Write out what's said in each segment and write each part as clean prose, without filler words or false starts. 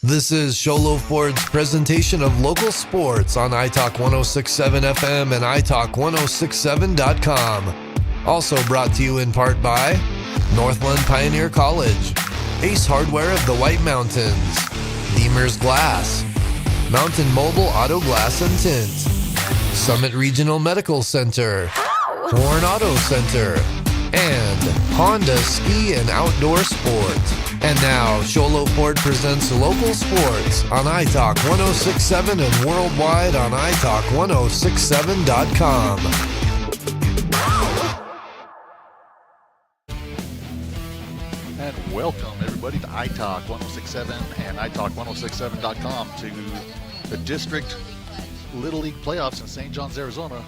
This is Sholo Ford's presentation of local sports on iTalk 1067 FM and iTalk1067.com. Also brought to you in part by Northland Pioneer College, Ace Hardware of the White Mountains, Deemer's Glass, Mountain Mobile Auto Glass and Tint, Summit Regional Medical Center, Horn Auto Center, and Honda Ski and Outdoor Sport. And now, Sholo Ford presents local sports on iTalk 1067 and worldwide on iTalk1067.com. And welcome, everybody, to iTalk 1067 and iTalk1067.com to the District Little League Playoffs in St. John's, Arizona.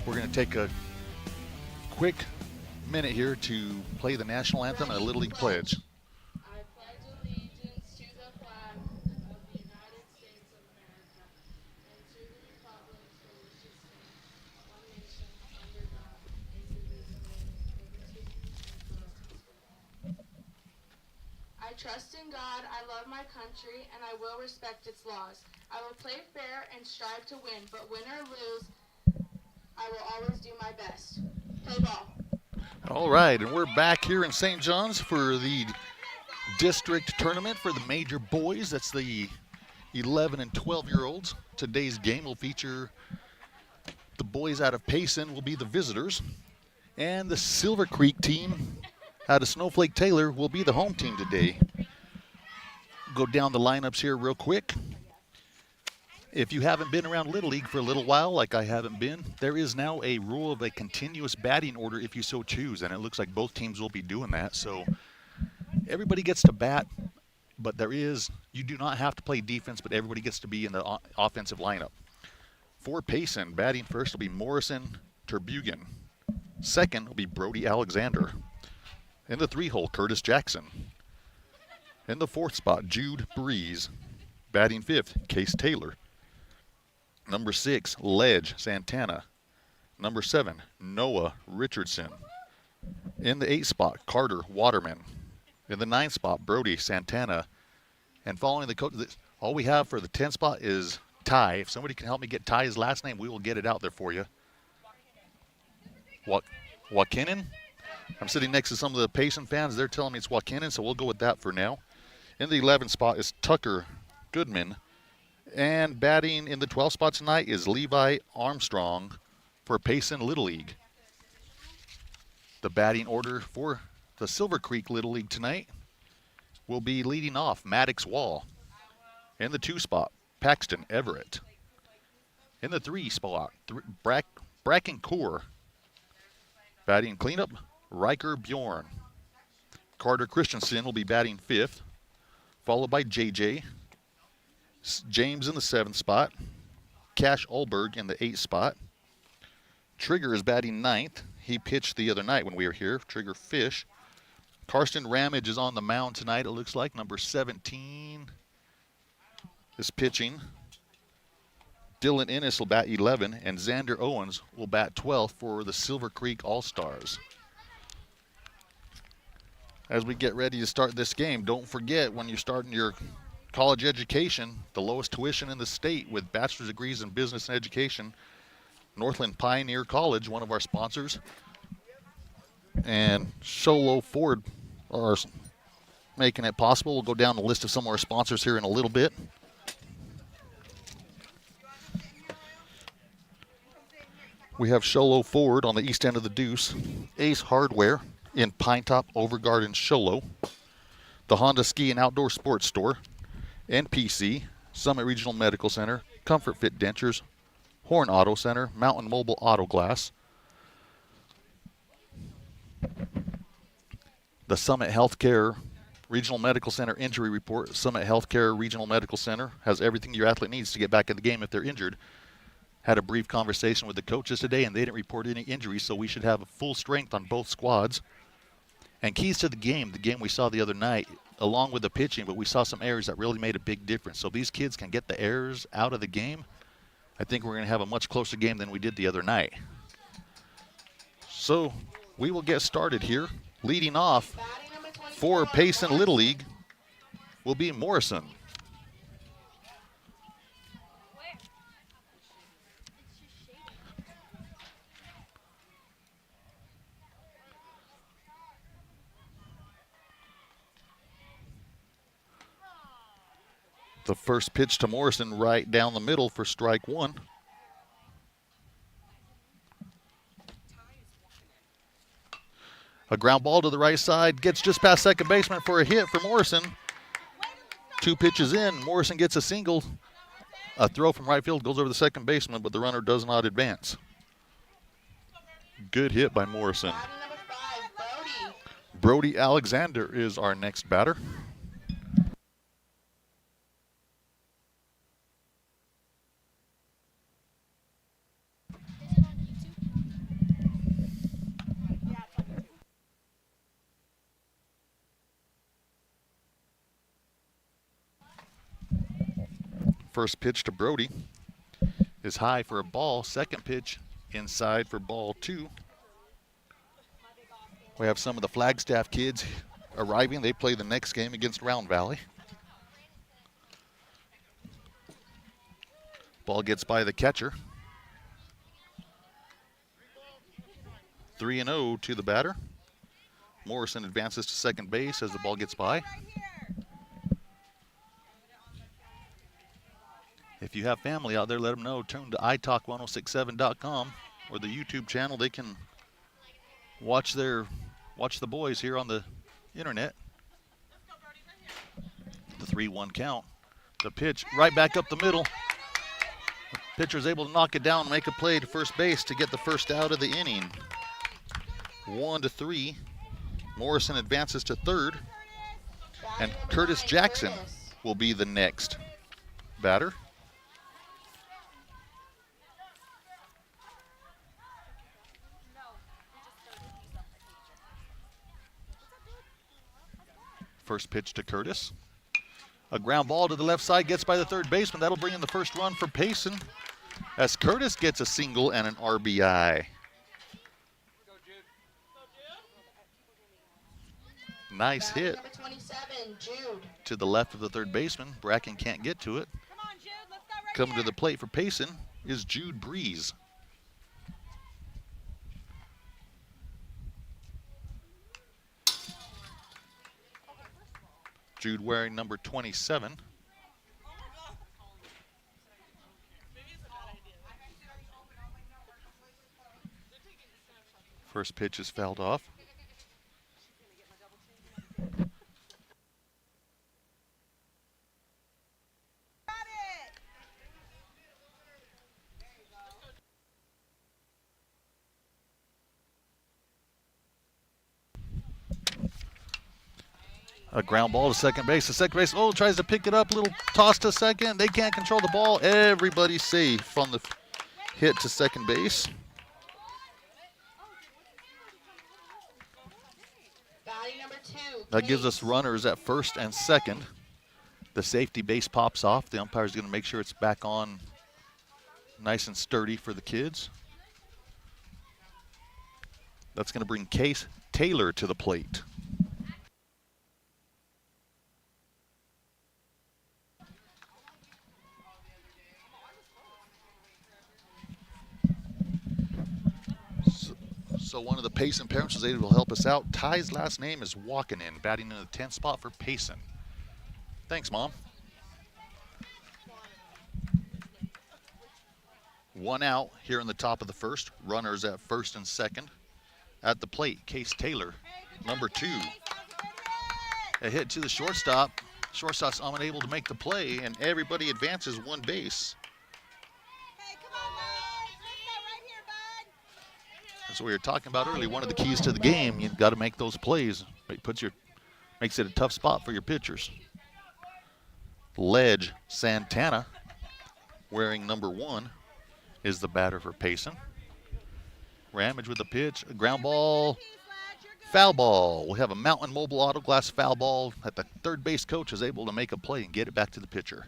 We're going to take a quick minute here to play the national anthem and a Little League pledge. I trust in God, I love my country, and I will respect its laws. I will play fair and strive to win, but win or lose, I will always do my best. Play ball. All right, and we're back here in St. John's for the district tournament for the major boys. That's the 11 and 12-year-olds. Today's game will feature the boys out of PAYSON will be the visitors, and the Silver Creek team out of Snowflake Taylor will be the home team today. Go down the lineups here real quick. If you haven't been around Little League for a little while, like I haven't been, there is now a rule of a continuous batting order if you so choose, and it looks like both teams will be doing that. So everybody gets to bat, but you do not have to play defense, but everybody gets to be in the offensive lineup. For Payson, batting first will be Morrison Terbugen. Second will be Brody Alexander. In the 3-hole, Curtis Jackson. In the 4th spot, Jude Breeze. Batting 5th, Case Taylor. Number 6, Ledge Santana. Number 7, Noah Richardson. In the 8th spot, Carter Waterman. In the 9th spot, Brody Santana. And following the coach, all we have for the 10th spot is Ty. If somebody can help me get Ty's last name, we will get it out there for you. Wakinen? I'm sitting next to some of the Payson fans. They're telling me it's Wakinen, so we'll go with that for now. In the 11th spot is Tucker Goodman. And batting in the 12th spot tonight is Levi Armstrong for Payson Little League. The batting order for the Silver Creek Little League tonight will be leading off Maddox Wall. In the 2 spot, Paxton Everett. In the 3 spot, Bracken Core. Batting cleanup, Riker Bjorn. Carter Christensen will be batting 5th, followed by JJ. James in the 7th spot. Cash Ulberg in the 8th spot. Trigger is batting 9th. He pitched the other night when we were here, Trigger Fish. Karsten Ramage is on the mound tonight, it looks like. Number 17 is pitching. Dylan Ennis will bat 11, and Xander Owens will bat 12th for the Silver Creek All-Stars. As we get ready to start this game, don't forget when you're starting your college education, the lowest tuition in the state with bachelor's degrees in business and education, Northland Pioneer College, one of our sponsors, and Sholo Ford are making it possible. We'll go down the list of some of our sponsors here in a little bit. We have Sholo Ford on the east end of the Deuce, Ace Hardware in Pinetop, Overgarden, Sholo, the Honda Ski and Outdoor Sports Store, NPC, Summit Regional Medical Center, Comfort Fit Dentures, Horn Auto Center, Mountain Mobile Auto Glass, the Summit Healthcare Regional Medical Center Injury Report. Summit Healthcare Regional Medical Center has everything your athlete needs to get back in the game if they're injured. Had a brief conversation with the coaches today, and they didn't report any injuries, so we should have full strength on both squads. And keys to the game we saw the other night, along with the pitching, but we saw some errors that really made a big difference. So these kids can get the errors out of the game. I think we're going to have a much closer game than we did the other night. So we will get started here. Leading off for Payson Little League will be Morrison. The first pitch to Morrison right down the middle for strike one. A ground ball to the right side, gets just past second baseman for a hit for Morrison. 2 pitches in, Morrison gets a single. A throw from right field goes over the second baseman, but the runner does not advance. Good hit by Morrison. Batter number 5, Brody. Brody Alexander is our next batter. First pitch to Brody is high for a ball. Second pitch inside for ball 2. We have some of the Flagstaff kids arriving. They play the next game against Round Valley. Ball gets by the catcher. 3-0 to the batter. Morrison advances to second base as the ball gets by. If you have family out there, let them know. Tune to italk1067.com or the YouTube channel. They can watch the boys here on the internet. The 3-1 count. The pitch right back up the middle. The pitcher is able to knock it down and make a play to first base to get the first out of the inning. 1-3. Morrison advances to third. And Curtis Jackson will be the next batter. First pitch to Curtis. A ground ball to the left side, gets by the third baseman. That'll bring in the first run for Payson as Curtis gets a single and an RBI. Nice hit Number 27, Jude. to the left of the third baseman. Bracken can't get to it. Coming to the plate for Payson is Jude Breeze. Jude wearing number 27. First pitch is fouled off. A ground ball to second base. The second base, tries to pick it up. Little toss to second. They can't control the ball. Everybody's safe on the hit to second base. Batting number 2, That gives us Case. runners at first and second. The safety base pops off. The umpire's going to make sure it's back on nice and sturdy for the kids. That's going to bring Case Taylor to the plate. So one of the Payson parents was able to help us out. Ty's last name is Walkenin, batting in the 10th spot for Payson. Thanks, Mom. 1 out here in the top of the first. Runners at first and second. At the plate, Case Taylor, number 2. A hit to the shortstop. Shortstop's unable to make the play, and everybody advances 1 base. That's what we were talking about earlier. One of the keys to the game, you've got to make those plays. It makes it a tough spot for your pitchers. Ledge Santana, wearing number 1, is the batter for Payson. Ramage with the pitch, a ground ball, foul ball. We have a Mountain Mobile Auto Glass foul ball that the third base coach is able to make a play and get it back to the pitcher.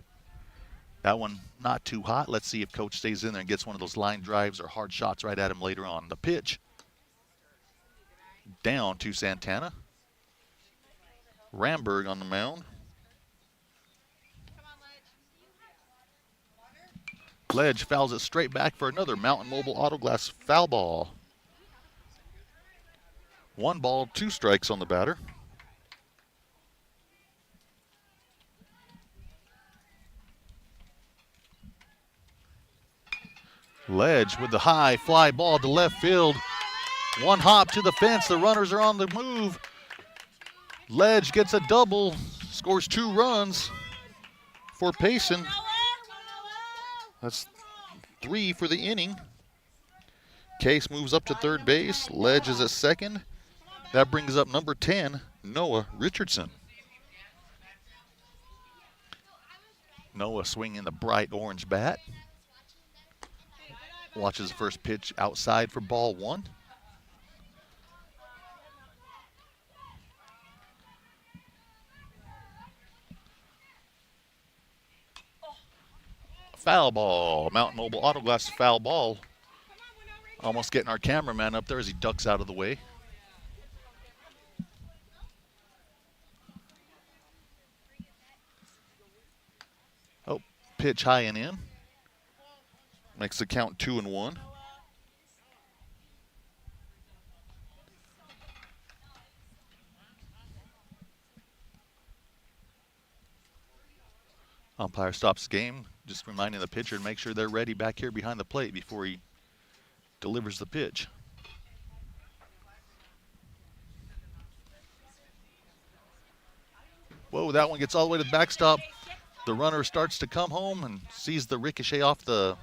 That one not too hot. Let's see if coach stays in there and gets one of those line drives or hard shots right at him later on. The pitch down to Santana. Ramberg on the mound. Ledge fouls it straight back for another Mountain Mobile Auto Glass foul ball. 1 ball, 2 strikes on the batter. Ledge with the high fly ball to left field. One hop to the fence. The runners are on the move. Ledge gets a double, scores 2 runs for Payson. That's 3 for the inning. Case moves up to third base. Ledge is at second. That brings up number 10, Noah Richardson. Noah swinging the bright orange bat. Watches the first pitch outside for ball 1. Foul ball. Mountain Mobile Auto Glass foul ball. Almost getting our cameraman up there as he ducks out of the way. Oh, pitch high and in. Makes the count 2-1. Umpire stops the game, just reminding the pitcher to make sure they're ready back here behind the plate before he delivers the pitch. Whoa, that one gets all the way to the backstop. The runner starts to come home and sees the ricochet off the,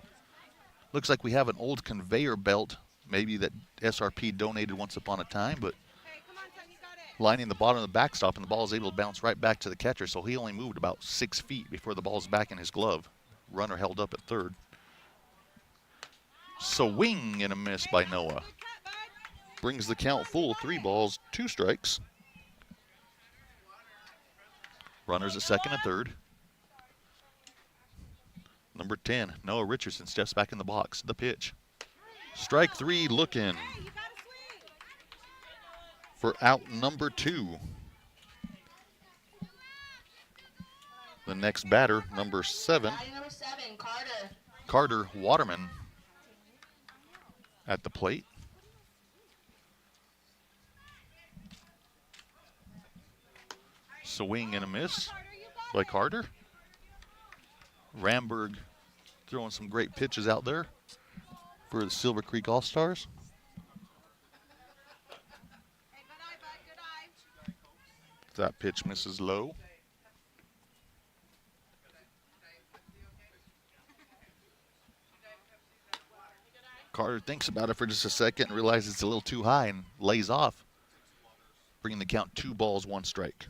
looks like we have an old conveyor belt, maybe that SRP donated once upon a time, but lining the bottom of the backstop, and the ball is able to bounce right back to the catcher, so he only moved about 6 feet before the ball's back in his glove. Runner held up at third. Swing and a miss by Noah. Brings the count full, 3 balls, 2 strikes. Runners at second and third. Number 10, Noah Richardson steps back in the box. The pitch. Strike 3 looking for out number 2. The next batter, number 7, Carter Waterman at the plate. Swing and a miss by Carter. Ramberg throwing some great pitches out there for the Silver Creek All-Stars. That pitch misses low. Carter thinks about it for just a second and realizes it's a little too high and lays off, bringing the count 2 balls, 1 strike.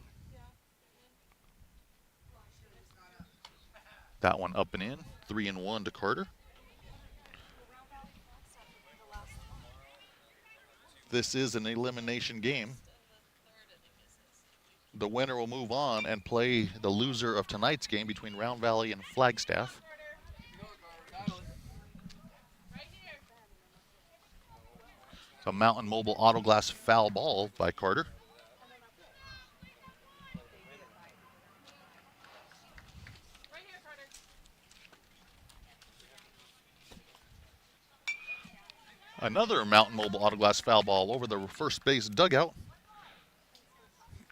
That one up and in, 3-1 to Carter. This is an elimination game. The winner will move on and play the loser of tonight's game between Round Valley and Flagstaff. A Mountain Mobile Auto Glass foul ball by Carter. Another Mountain Mobile Auto Glass foul ball over the first base dugout.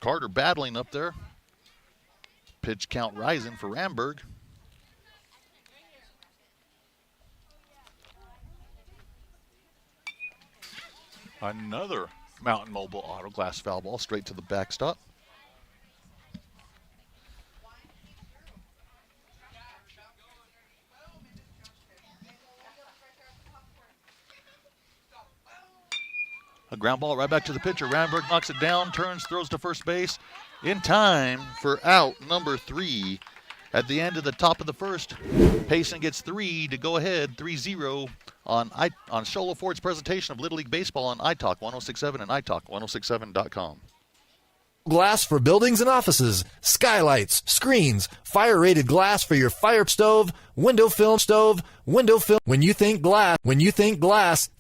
Carter battling up there. Pitch count rising for Ramberg. Another Mountain Mobile Auto Glass foul ball straight to the backstop. A ground ball right back to the pitcher. Ramberg knocks it down, turns, throws to first base in time for out number 3. At the end of the top of the first, Payson gets 3 to go ahead, 3-0 on Shola Ford's presentation of Little League Baseball on iTalk 106.7 and iTalk1067.com. Glass for buildings and offices, skylights, screens, fire-rated glass for your fire stove, window film. When you think glass,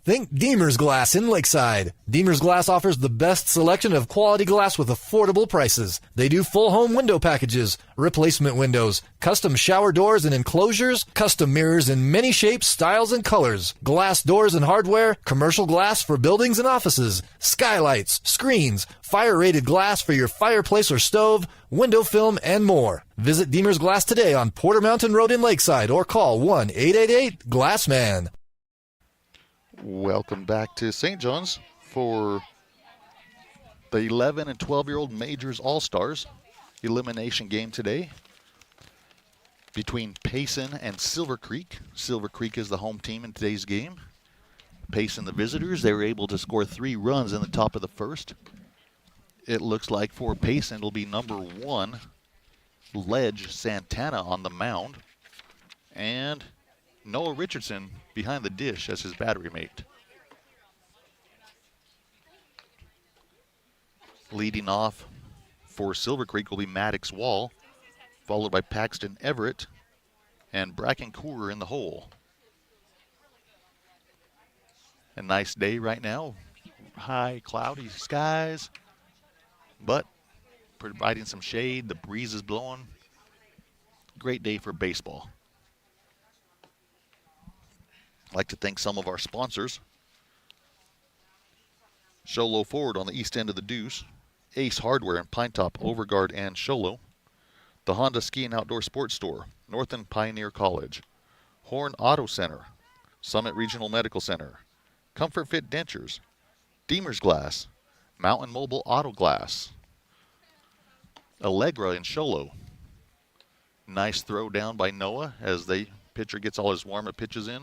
think Deemer's Glass in Lakeside. Deemer's Glass offers the best selection of quality glass with affordable prices. They do full home window packages, replacement windows, custom shower doors and enclosures, custom mirrors in many shapes, styles, and colors, glass doors and hardware, commercial glass for buildings and offices, skylights, screens, fire-rated glass for your fireplace or stove, window film, and more. Visit Deemer's Glass today on Porter Mountain Road in Lakeside or call 1-888-GLASSMAN. Welcome back to St. John's for the 11 and 12-year-old Majors All-Stars elimination game today between Payson and Silver Creek. Silver Creek is the home team in today's game. Payson, the visitors, they were able to score 3 runs in the top of the first. It looks like for Payson, it'll be number 1, Ledge Santana on the mound, and Noah Richardson behind the dish as his battery mate. Leading off for Silver Creek will be Maddox Wall, followed by Paxton Everett and Bracken Coorer in the hole. A nice day right now. High cloudy skies, but providing some shade. The breeze is blowing. Great day for baseball. I'd like to thank some of our sponsors. Sholo Ford on the east end of the Deuce. Ace Hardware in Pinetop, Overguard, and Sholo. The Honda Ski and Outdoor Sports Store, Northern Pioneer College. Horn Auto Center, Summit Regional Medical Center. Comfort Fit Dentures, Deemer's Glass, Mountain Mobile Auto Glass. Allegra in Sholo. Nice throw down by Noah as the pitcher gets all his warm-up pitches in.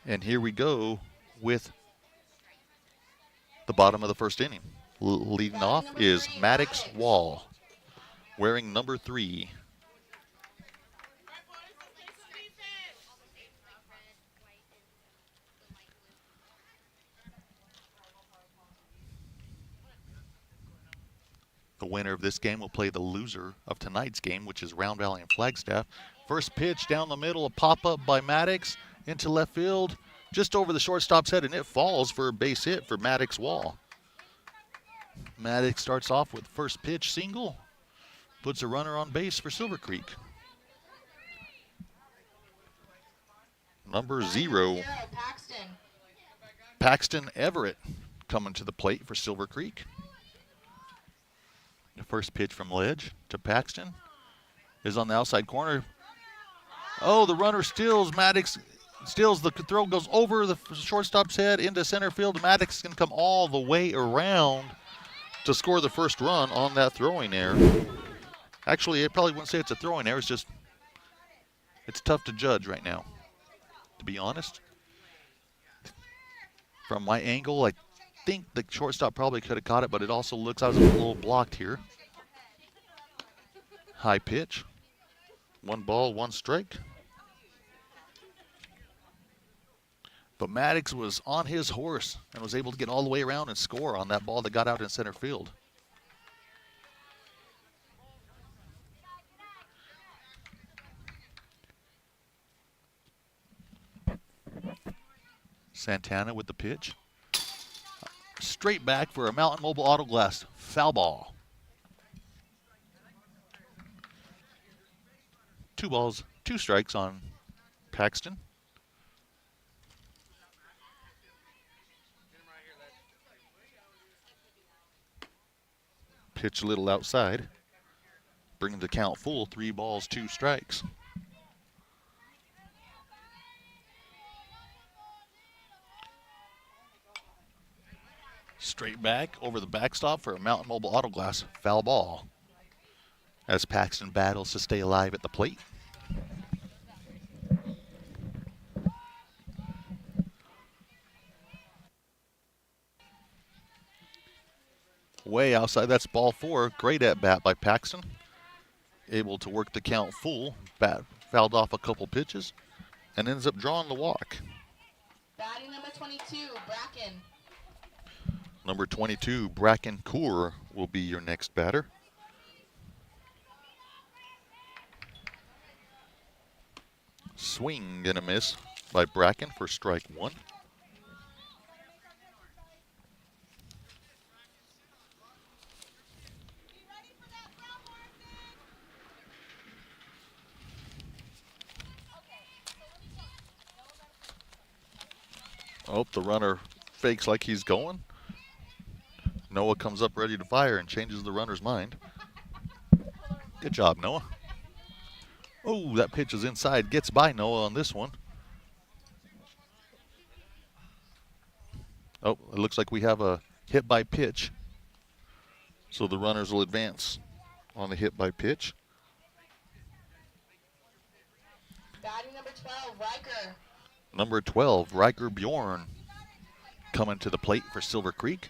And here we go with the bottom of the first inning. Leading off is Maddox Wall, wearing number 3. The winner of this game will play the loser of tonight's game, which is Round Valley and Flagstaff. First pitch down the middle, a pop-up by Maddox into left field, just over the shortstop's head, and it falls for a base hit for Maddox Wall. Maddox starts off with first pitch single, puts a runner on base for Silver Creek. Number 0, Paxton Everett coming to the plate for Silver Creek. The first pitch from Ledge to Paxton is on the outside corner. Oh, the runner steals. Maddox steals. The throw goes over the shortstop's head into center field. Maddox can come all the way around to score the first run on that throwing error. Actually, I probably wouldn't say it's a throwing error. It's tough to judge right now, to be honest. From my angle, I think the shortstop probably could have caught it, but it also looks like it was a little blocked here. High pitch. 1 ball, 1 strike. But Maddox was on his horse and was able to get all the way around and score on that ball that got out in center field. Santana with the pitch. Straight back for a Mountain Mobile Auto Glass foul ball. 2 balls, 2 strikes on Paxton. Pitch a little outside. Bringing the count full, 3 balls, 2 strikes. Straight back over the backstop for a Mountain Mobile Auto Glass foul ball as Paxton battles to stay alive at the plate. Way outside, that's ball 4. Great at bat by Paxton. Able to work the count full. Bat fouled off a couple pitches and ends up drawing the walk. Batting number 22, Bracken. Number 22, Bracken Coorer will be your next batter. Swing and a miss by Bracken for strike 1. Oh, the runner fakes like he's going. Noah comes up ready to fire and changes the runner's mind. Good job, Noah. Oh, that pitch is inside. Gets by Noah on this one. Oh, it looks like we have a hit by pitch. So the runners will advance on the hit by pitch. Batting number 12, Riker. Number 12, Riker Bjorn, coming to the plate for Silver Creek.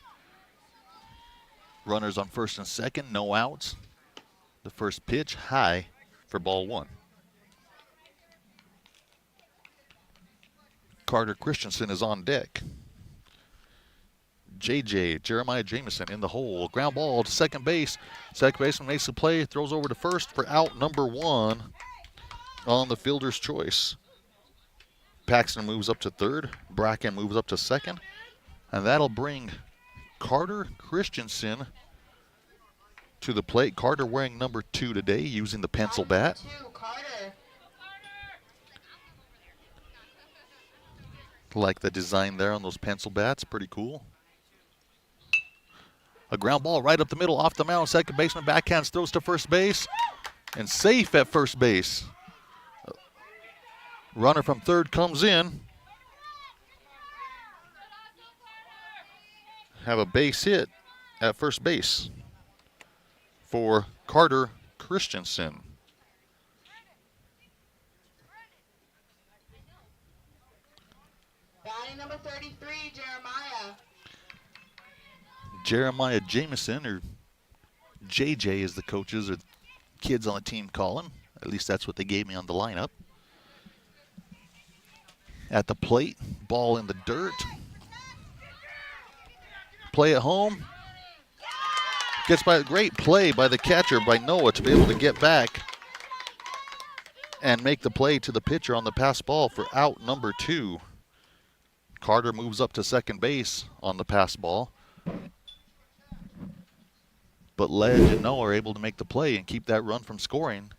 Runners on first and second, no outs. The first pitch high for ball one. Carter Christensen is on deck. Jeremiah Jameson in the hole. Ground ball to second base. Second baseman makes the play, throws over to first for out number one on the fielder's choice. Paxton moves up to third. Bracken moves up to second. And that'll bring Carter Christensen to the plate. Carter wearing number 2 today, using the pencil bat. Carter. Like the design there on those pencil bats, pretty cool. A ground ball right up the middle, off the mound. Second baseman backhands, throws to first base, and safe at first base. Runner from third comes in. Have a base hit at first base for Carter Christensen. Batting number 33, Jeremiah. Jeremiah Jameson, or JJ as the coaches or kids on the team call him. At least that's what they gave me on the lineup. At the plate, ball in the dirt. Play at home. Gets by a great play by the catcher, by Noah, to be able to get back and make the play to the pitcher on the pass ball for out number 2. Carter moves up to second base on the pass ball. But Ledge and Noah are able to make the play and keep that run from scoring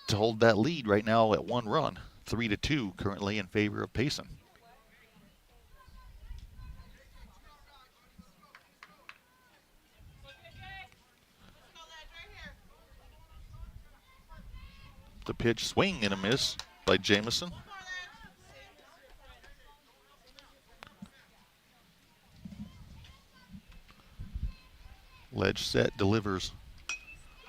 to hold that lead right now at 1 run. 3-2 currently in favor of Payson. The pitch, swing and a miss by Jameson. Ledge set, delivers.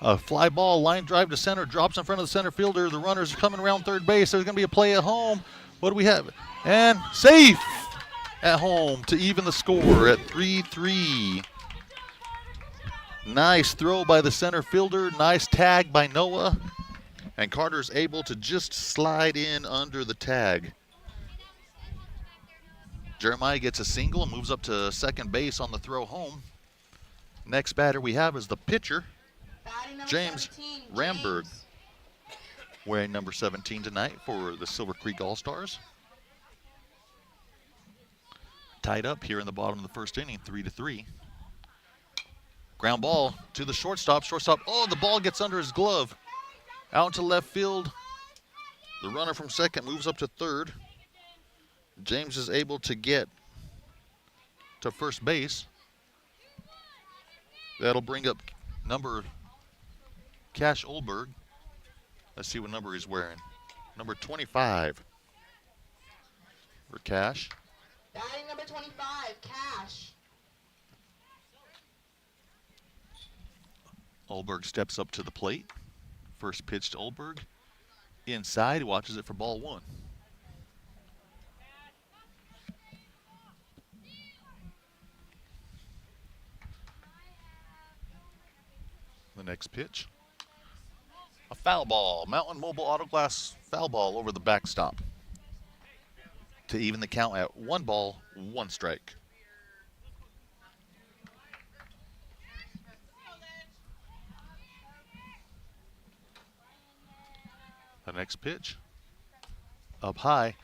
A fly ball, line drive to center, drops in front of the center fielder. The runners are coming around third base. There's going to be a play at home. What do we have? And safe at home to even the score at 3-3. Nice throw by the center fielder. Nice tag by Noah. And Carter's able to just slide in under the tag. Jeremiah gets a single and moves up to second base on the throw home. Next batter we have is the pitcher, James 17, Ramberg, wearing number 17 tonight for the Silver Creek All-Stars. Tied up here in the bottom of the first inning, 3-3. Ground ball to the shortstop. Oh, the ball gets under his glove. Out to left field. The runner from second moves up to third. James is able to get to first base. That'll bring up number Cash Olberg. Let's see what number he's wearing. Number 25 for Cash. Batting number 25, Cash. Olberg steps up to the plate. First pitch to Olberg. Inside, he watches it for ball 1. The next pitch. A foul ball. Mountain Mobile Auto Glass foul ball over the backstop to even the count at 1 ball, 1 strike. The next pitch. Up high.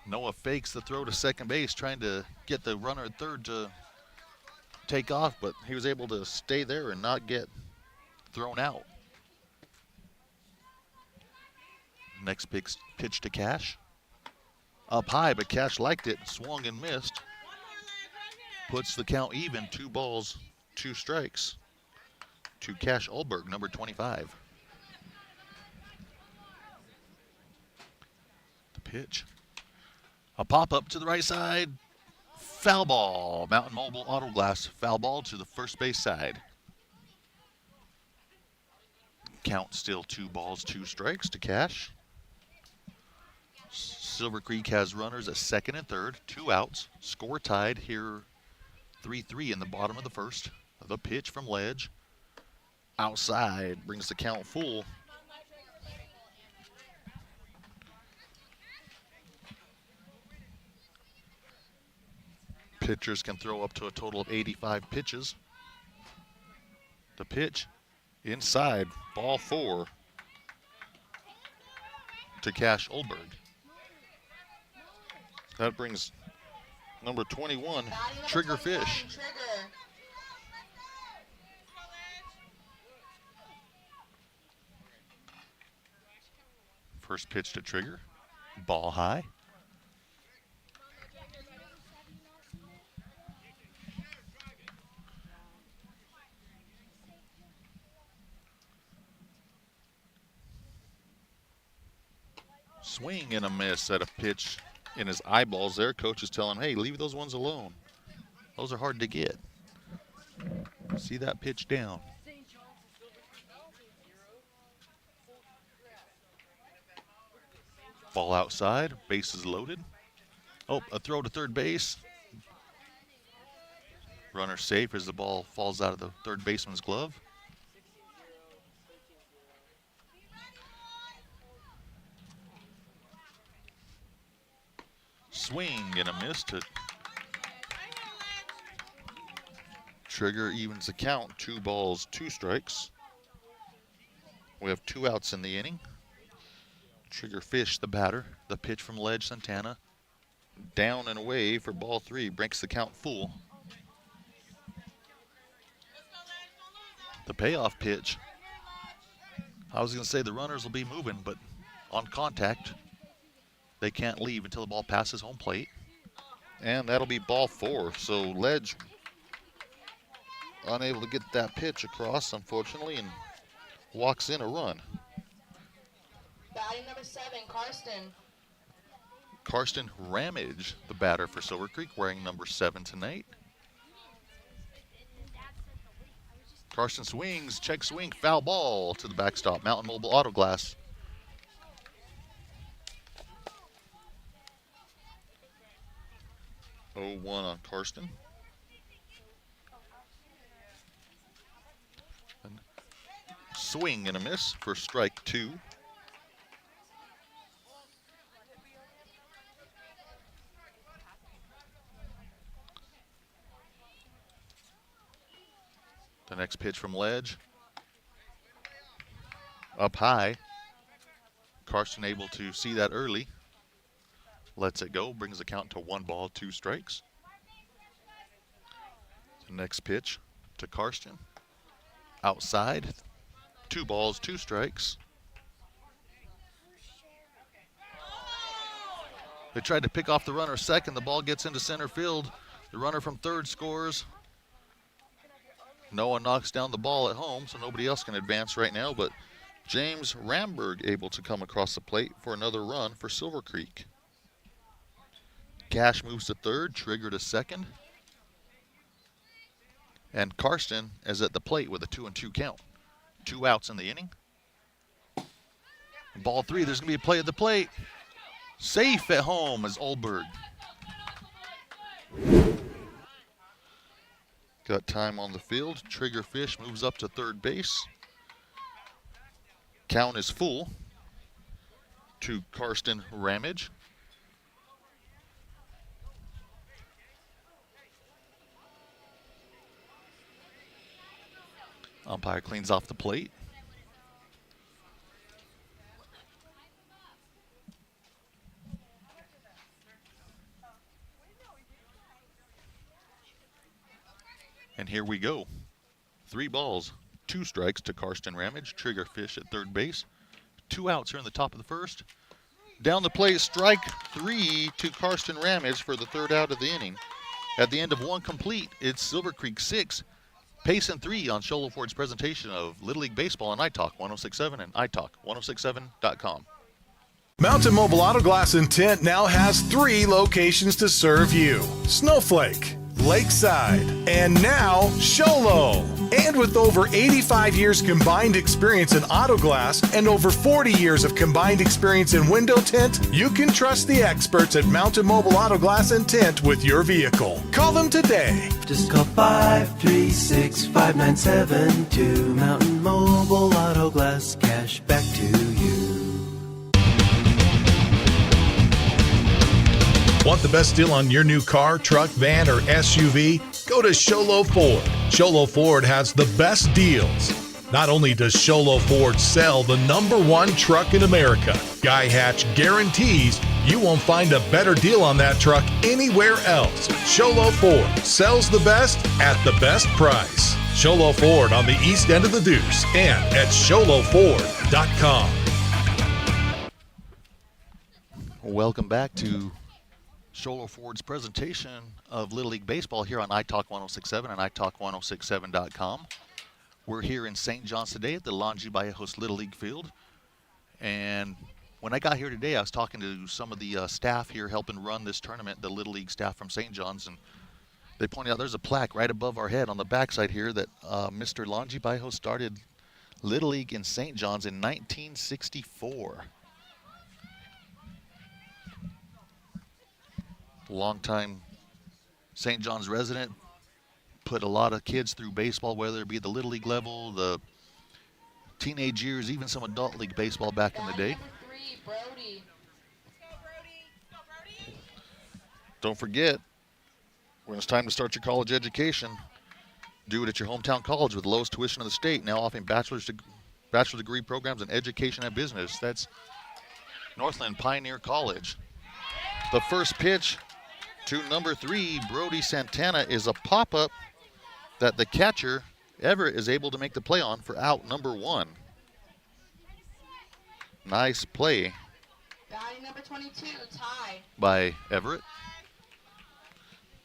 Noah fakes the throw to second base, trying to get the runner at third to take off, but he was able to stay there and not get thrown out. Next pitch to Cash. Up high, but Cash liked it, swung and missed. Puts the count even, 2 balls, 2 strikes to Cash Olberg, number 25. The pitch. A pop-up to the right side. Foul ball. Mountain Mobile Auto Glass foul ball to the first base side. Count still 2 balls, 2 strikes to Cash. Silver Creek has runners at second and third, 2 outs. Score tied here, 3-3 in the bottom of the first. The pitch from Ledge. Outside brings the count full. Pitchers can throw up to a total of 85 pitches. The pitch inside, ball 4 to Cash Olberg. That brings number 21, Trigger Fish. First pitch to Trigger, ball high. Swing and a miss at a pitch in his eyeballs there. Coach is telling him, hey, leave those ones alone. Those are hard to get. See that pitch down. Ball outside, bases loaded. Oh, a throw to third base. Runner safe as the ball falls out of the third baseman's glove. Swing and a miss to Trigger evens the count, 2 balls, 2 strikes. We have 2 outs in the inning. Trigger Fish, the batter. The pitch from Ledge Santana. Down and away for ball 3, breaks the count full. The payoff pitch. I was going to say the runners will be moving, but on contact, they can't leave until the ball passes home plate. And that'll be ball 4. So Ledge unable to get that pitch across, unfortunately, and walks in a run. Batting number 7, Karsten. Karsten Ramage, the batter for Silver Creek, wearing number 7 tonight. Karsten swings, check swing, foul ball to the backstop. Mountain Mobile Auto Glass. Oh, 1 on Karsten. And swing and a miss for strike 2. The next pitch from Ledge. Up high. Karsten able to see that early. Lets it go, brings the count to 1 ball, 2 strikes. The next pitch to Karsten. Outside, 2 balls, 2 strikes. They tried to pick off the runner second. The ball gets into center field. The runner from third scores. Noah knocks down the ball at home, so nobody else can advance right now, but James Ramberg able to come across the plate for another run for Silver Creek. Cash moves to third, Trigger to second. And Karsten is at the plate with a 2-2 count. 2 outs in the inning. Ball 3, there's going to be a play at the plate. Safe at home as Olberg. Got time on the field. Trigger Fish moves up to third base. Count is full to Karsten Ramage. Umpire cleans off the plate. And here we go. 3 balls, 2 strikes to Karsten Ramage. Trigger Fish at third base. 2 outs here in the top of the first. Down the plate, strike 3 to Karsten Ramage for the 3rd out of the inning. At the end of 1 complete, it's Silver Creek 6, PAYSON 3 on Sholo Ford's presentation of Little League Baseball on iTalk 106.7 and iTalk 106.7.com. Mountain Mobile Auto Glass and Tint now has 3 locations to serve you: Snowflake, Lakeside, and now Show Low. And with over 85 years combined experience in auto glass and over 40 years of combined experience in window tint, you can trust the experts at Mountain Mobile Auto Glass and Tint with your vehicle. Call them today. Just call 536-5972. Mountain Mobile Auto Glass, cash back to you. Want the best deal on your new car, truck, van, or SUV? Go to Sholo Ford. Sholo Ford has the best deals. Not only does Sholo Ford sell the #1 truck in America, Guy Hatch guarantees you won't find a better deal on that truck anywhere else. Sholo Ford sells the best at the best price. Sholo Ford on the east end of the Deuce and at sholoford.com. Welcome back to Sholo Ford's presentation of Little League Baseball here on iTalk 1067 and iTalk1067.com. We're here in St. John's today at the Longy Ballejos Little League Field. And when I got here today, I was talking to some of the staff here helping run this tournament, the Little League staff from St. John's, and they pointed out there's a plaque right above our head on the backside here that Mr. Longy Ballejos started Little League in St. John's in 1964. Longtime St. John's resident, put a lot of kids through baseball, whether it be the Little League level, the teenage years, even some adult league baseball back in the day. Don't forget, when it's time to start your college education, do it at your hometown college with the lowest tuition in the state, now offering bachelor's degree programs in education and business. That's Northland Pioneer College. The first pitch to number 3, Brody Santana, is a pop-up that the catcher, Everett, is able to make the play on for out number 1. Nice play. Batting number 22, Ty. By Everett.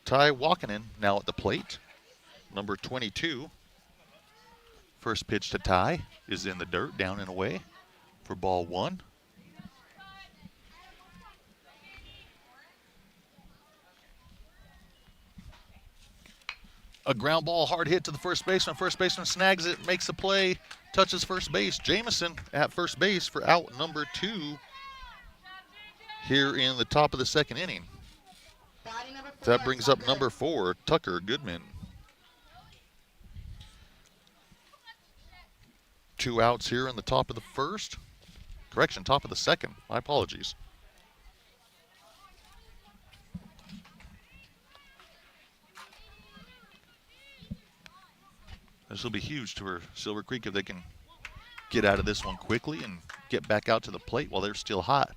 Ty Walkinen now at the plate. Number 22. First pitch to Ty is in the dirt, down and away for ball 1. A ground ball, hard hit to the first baseman. First baseman snags it, makes the play, touches first base. Jamison at first base for out number 2 here in the top of the second inning. That brings up number 4, Tucker Goodman. 2 outs here in the top of the first. Correction, top of the second. My apologies. This will be huge for Silver Creek if they can get out of this one quickly and get back out to the plate while they're still hot.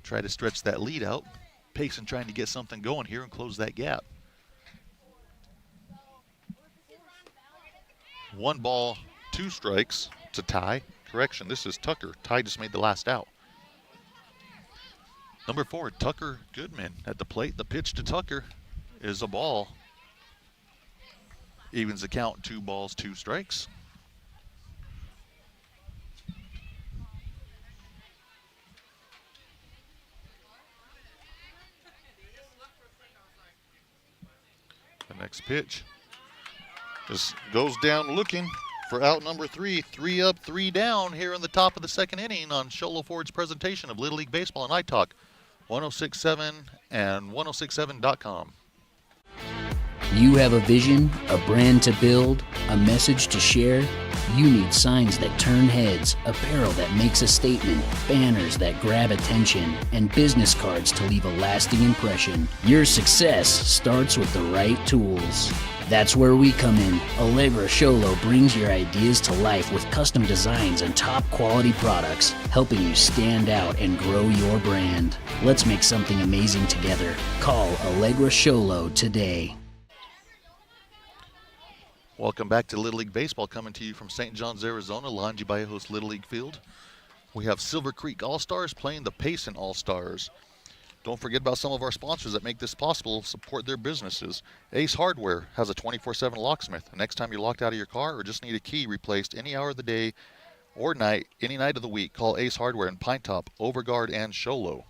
Try to stretch that lead out. Payson trying to get something going here and close that gap. 1 ball, 2 strikes to Ty. Correction, this is Tucker. Ty just made the last out. Number 4, Tucker Goodman at the plate. The pitch to Tucker is a ball. Evens the count, 2 balls, 2 strikes. The next pitch just goes down looking for out number 3. 3 up, 3 down here in the top of the second inning on Sholo Ford's presentation of Little League Baseball and iTalk 1067 and 1067.com. You have a vision, a brand to build, a message to share? You need signs that turn heads, apparel that makes a statement, banners that grab attention, and business cards to leave a lasting impression. Your success starts with the right tools. That's where we come in. Allegra Sholo brings your ideas to life with custom designs and top quality products, helping you stand out and grow your brand. Let's make something amazing together. Call Allegra Sholo today. Welcome back to Little League Baseball, coming to you from St. John's, Arizona, Longy Ballejos Little League Field. We have Silver Creek All-Stars playing the Payson All-Stars. Don't forget about some of our sponsors that make this possible. Support their businesses. Ace Hardware has a 24/7 locksmith. Next time you're locked out of your car or just need a key replaced any hour of the day, or night, any night of the week, call Ace Hardware in Pine Top, Overguard, and Sholo.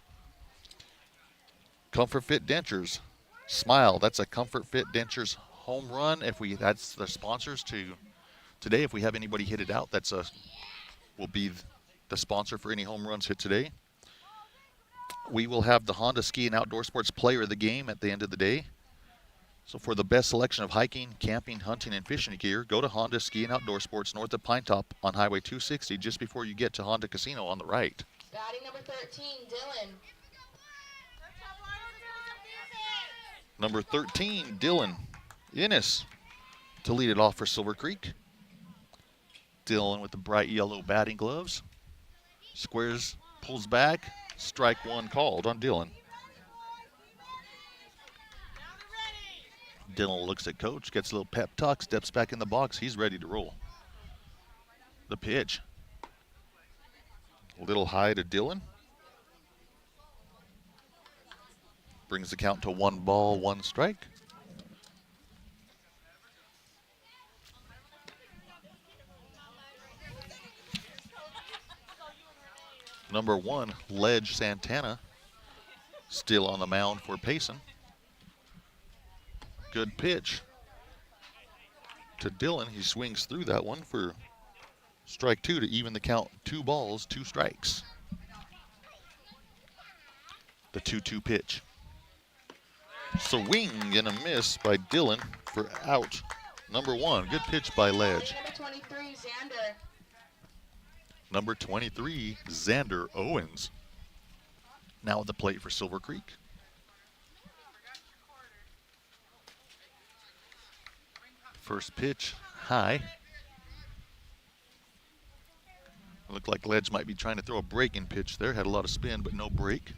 Comfort Fit Dentures. Smile. That's a Comfort Fit Dentures home run. That's the sponsors to today. If we have anybody hit it out, will be the sponsor for any home runs hit today. We will have the Honda Ski and Outdoor Sports Player of the Game at the end of the day. So for the best selection of hiking, camping, hunting, and fishing gear, go to Honda Ski and Outdoor Sports north of Pine Top on Highway 260 just before you get to Honda Casino on the right. Batting number 13, Dylan. Number 13, Dylan Innes to lead it off for Silver Creek. Dylan with the bright yellow batting gloves. Squares, pulls back. Strike one called on Dylan. Dylan looks at coach, gets a little pep talk, steps back in the box. He's ready to roll. The pitch. A little high to Dylan. Brings the count to 1 ball, 1 strike. Number 1, Ledge Santana, still on the mound for PAYSON. Good pitch to Dylan. He swings through that one for strike 2 to even the count. 2 balls, 2 strikes. The 2-2 pitch. Swing and a miss by Dylan for out. Number 1, good pitch by Ledge. Number 23, Xander. Number 23, Xander Owens. Now at the plate for Silver Creek. First pitch, high. Looked like Ledge might be trying to throw a breaking pitch there. Had a lot of spin, but no break.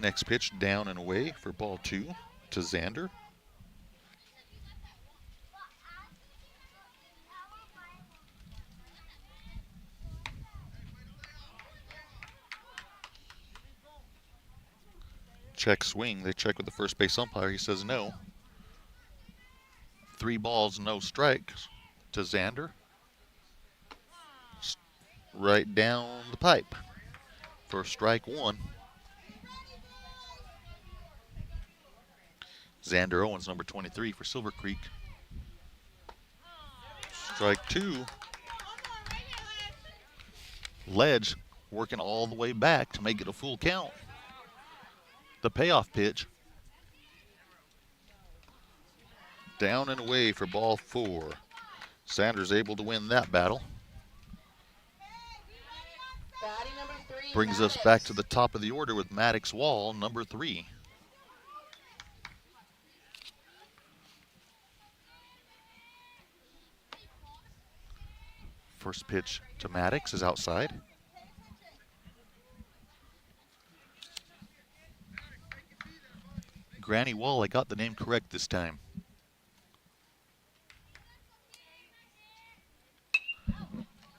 Next pitch, down and away for ball 2 to Xander. Check swing. They check with the first base umpire. He says no. 3 balls, no strikes to Xander. Right down the pipe for strike 1. Xander Owens, number 23 for Silver Creek. Strike 2. Ledge working all the way back to make it a full count. The payoff pitch. Down and away for ball 4. Sanders able to win that battle. Batting number 3, Brings us back to the top of the order with Maddox Wall, number 3. First pitch to Maddox is outside. Granny Wall, I got the name correct this time.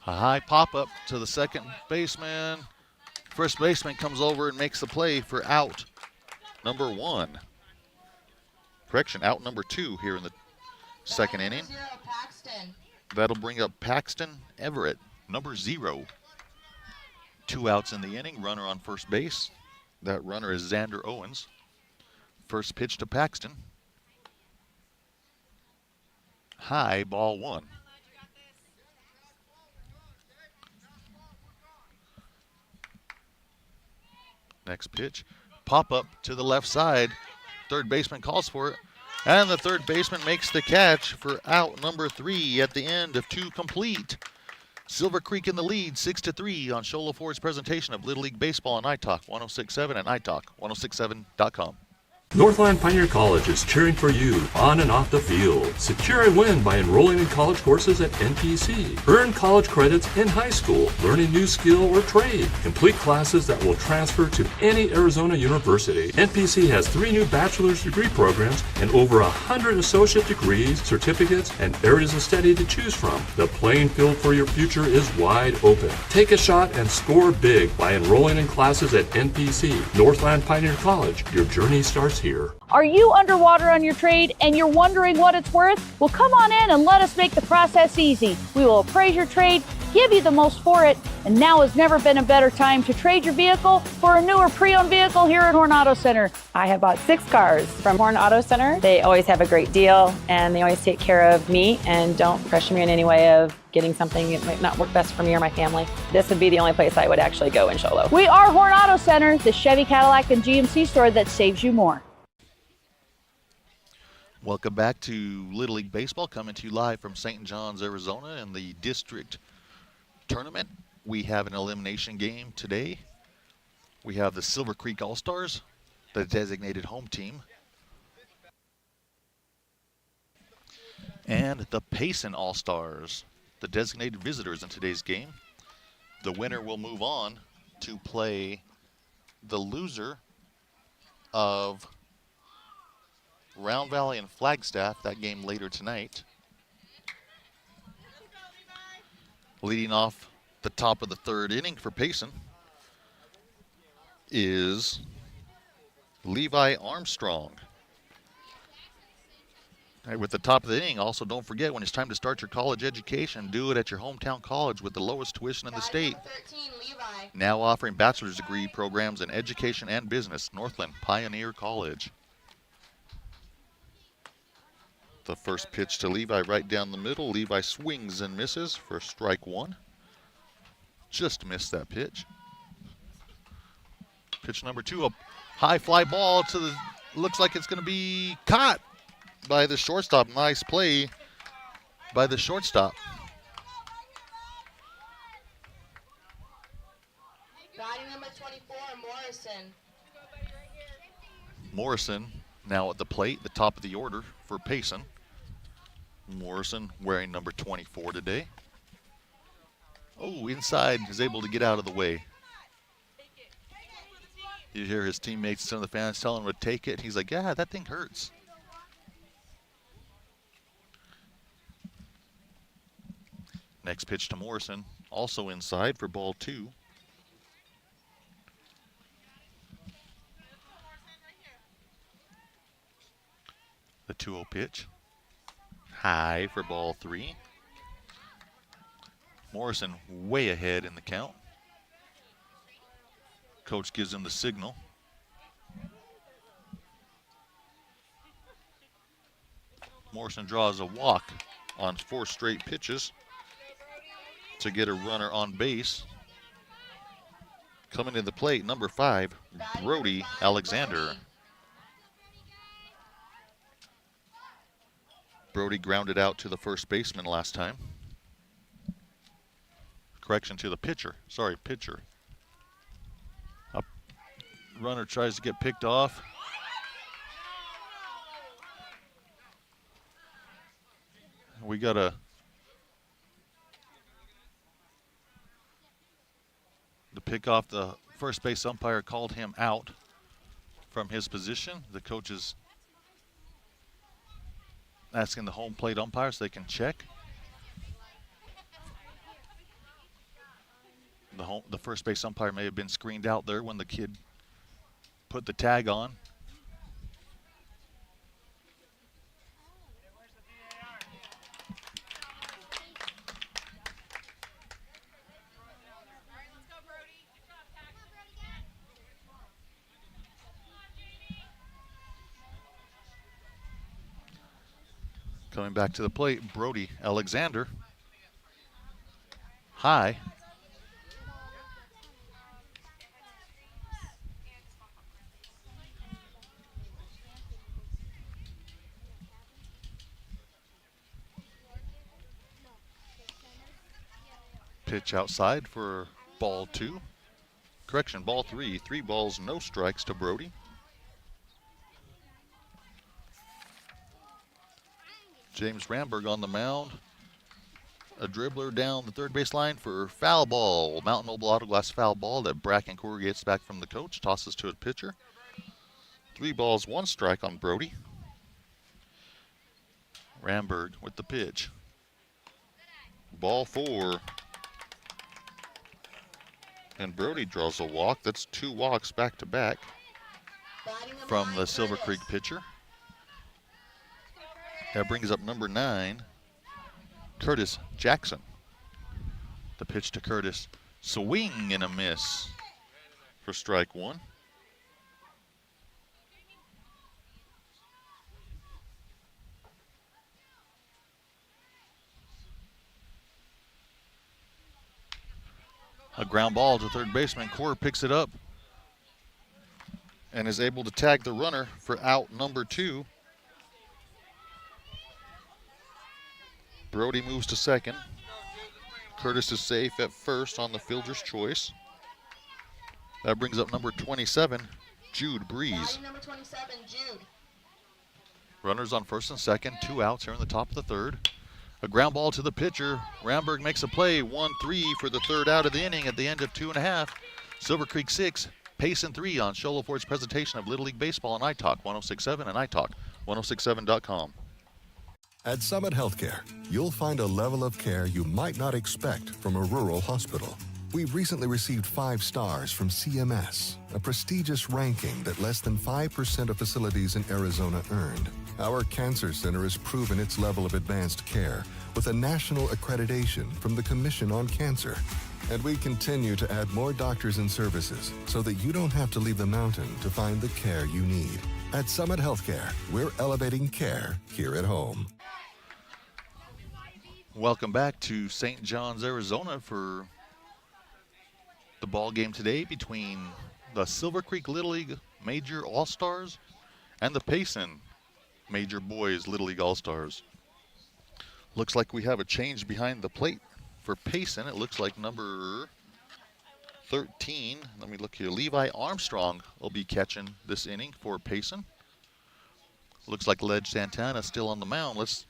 A high pop-up to the second baseman. First baseman comes over and makes the play for out number 1. Correction, out number 2 here in the second Batting inning. number 0, Paxton. That'll bring up Paxton Everett, number 0. 2 outs in the inning, runner on first base. That runner is Xander Owens. First pitch to Paxton. High, ball 1. Next pitch, pop up to the left side. Third baseman calls for it. And the third baseman makes the catch for out number 3 at the end of 2 complete. Silver Creek in the lead, 6-3 on Sholo Ford's presentation of Little League Baseball on iTalk 106.7 and iTalk1067.com. Northland Pioneer College is cheering for you on and off the field. Secure a win by enrolling in college courses at NPC. Earn college credits in high school, learn a new skill or trade. Complete classes that will transfer to any Arizona university. NPC has 3 new bachelor's degree programs and over 100 associate degrees, certificates, and areas of study to choose from. The playing field for your future is wide open. Take a shot and score big by enrolling in classes at NPC. Northland Pioneer College. Your journey starts here. Are you underwater on your trade and you're wondering what it's worth? Well, come on in and let us make the process easy. We will appraise your trade, give you the most for it, and now has never been a better time to trade your vehicle for a newer pre-owned vehicle here at Horn Auto Center. I have bought 6 cars from Horn Auto Center. They always have a great deal, and they always take care of me and don't pressure me in any way of getting something that might not work best for me or my family. This would be the only place I would actually go in Show Low. We are Horn Auto Center, the Chevy, Cadillac, and GMC store that saves you more. Welcome back to Little League Baseball, coming to you live from St. John's, Arizona in the district tournament. We have an elimination game today. We have the Silver Creek All-Stars, the designated home team, and the PAYSON All-Stars, the designated visitors in today's game. The winner will move on to play the loser of Round Valley and Flagstaff, that game later tonight. Leading off the top of the third inning for PAYSON is Levi Armstrong. All right, with the top of the inning, also don't forget, when it's time to start your college education, do it at your hometown college with the lowest tuition in the state. 13, Levi. Now offering bachelor's degree programs in education and business, Northland Pioneer College. The first pitch to Levi right down the middle. Levi swings and misses for strike one. Just missed that pitch. Pitch number 2, a high fly ball to the, looks like it's going to be caught by the shortstop. Nice play by the shortstop. Batting number 24, Morrison. Morrison now at the plate, the top of the order for PAYSON. Morrison wearing number 24 today. Oh, inside, is able to get out of the way. You hear his teammates, some of the fans telling him to take it. He's like, yeah, that thing hurts. Next pitch to Morrison, also inside for ball 2. The 2-0 pitch. High for ball 3. Morrison way ahead in the count. Coach gives him the signal. Morrison draws a walk on 4 straight pitches to get a runner on base. Coming to the plate, number 5, Brody Alexander. Brody grounded out to the first baseman last time. Correction, to the pitcher. Sorry, pitcher. Up. Runner tries to get picked off. We got the pick off. The first base umpire called him out from his position. The coach is asking the home plate umpire so they can check. The first base umpire may have been screened out there when the kid put the tag on. Coming back to the plate, Brody Alexander. High. Pitch outside for ball 2. Correction, ball 3. 3 balls, no strikes to Brody. James Ramberg on the mound. A dribbler down the third base line for foul ball. Mountain Mobile Auto Glass foul ball that Brackencourt gets back from the coach. Tosses to a pitcher. 3 balls, 1 strike on Brody. Ramberg with the pitch. Ball 4. And Brody draws a walk. That's 2 walks back to back. from the Silver Creek pitcher. That brings up number 9, Curtis Jackson. The pitch to Curtis, swing and a miss for strike 1. A ground ball to third baseman. Core picks it up and is able to tag the runner for out number 2. Brody moves to second. Curtis is safe at first on the fielder's choice. That brings up number 27, Jude Breeze. Number 27, Jude. Runners on first and second, 2 outs here in the top of the third. A ground ball to the pitcher. Ramberg makes a play, 1-3 for the third out of the inning at the end of 2.5. Silver Creek 6, Payson 3 on Show Low Ford's presentation of Little League Baseball on iTalk 1067 and iTalk1067.com. At Summit Healthcare, you'll find a level of care you might not expect from a rural hospital. We've recently received 5 stars from CMS, a prestigious ranking that less than 5% of facilities in Arizona earned. Our cancer center has proven its level of advanced care with a national accreditation from the Commission on Cancer. And we continue to add more doctors and services so that you don't have to leave the mountain to find the care you need. At Summit Healthcare, we're elevating care here at home. Welcome back to St. John's, Arizona for the ball game today between the Silver Creek Little League Major All-Stars and the Payson Major Boys Little League All-Stars. Looks like we have a change behind the plate for Payson. It looks like number 13, let me look here, Levi Armstrong will be catching this inning for Payson. Looks like Ledge Santana still on the mound. Let's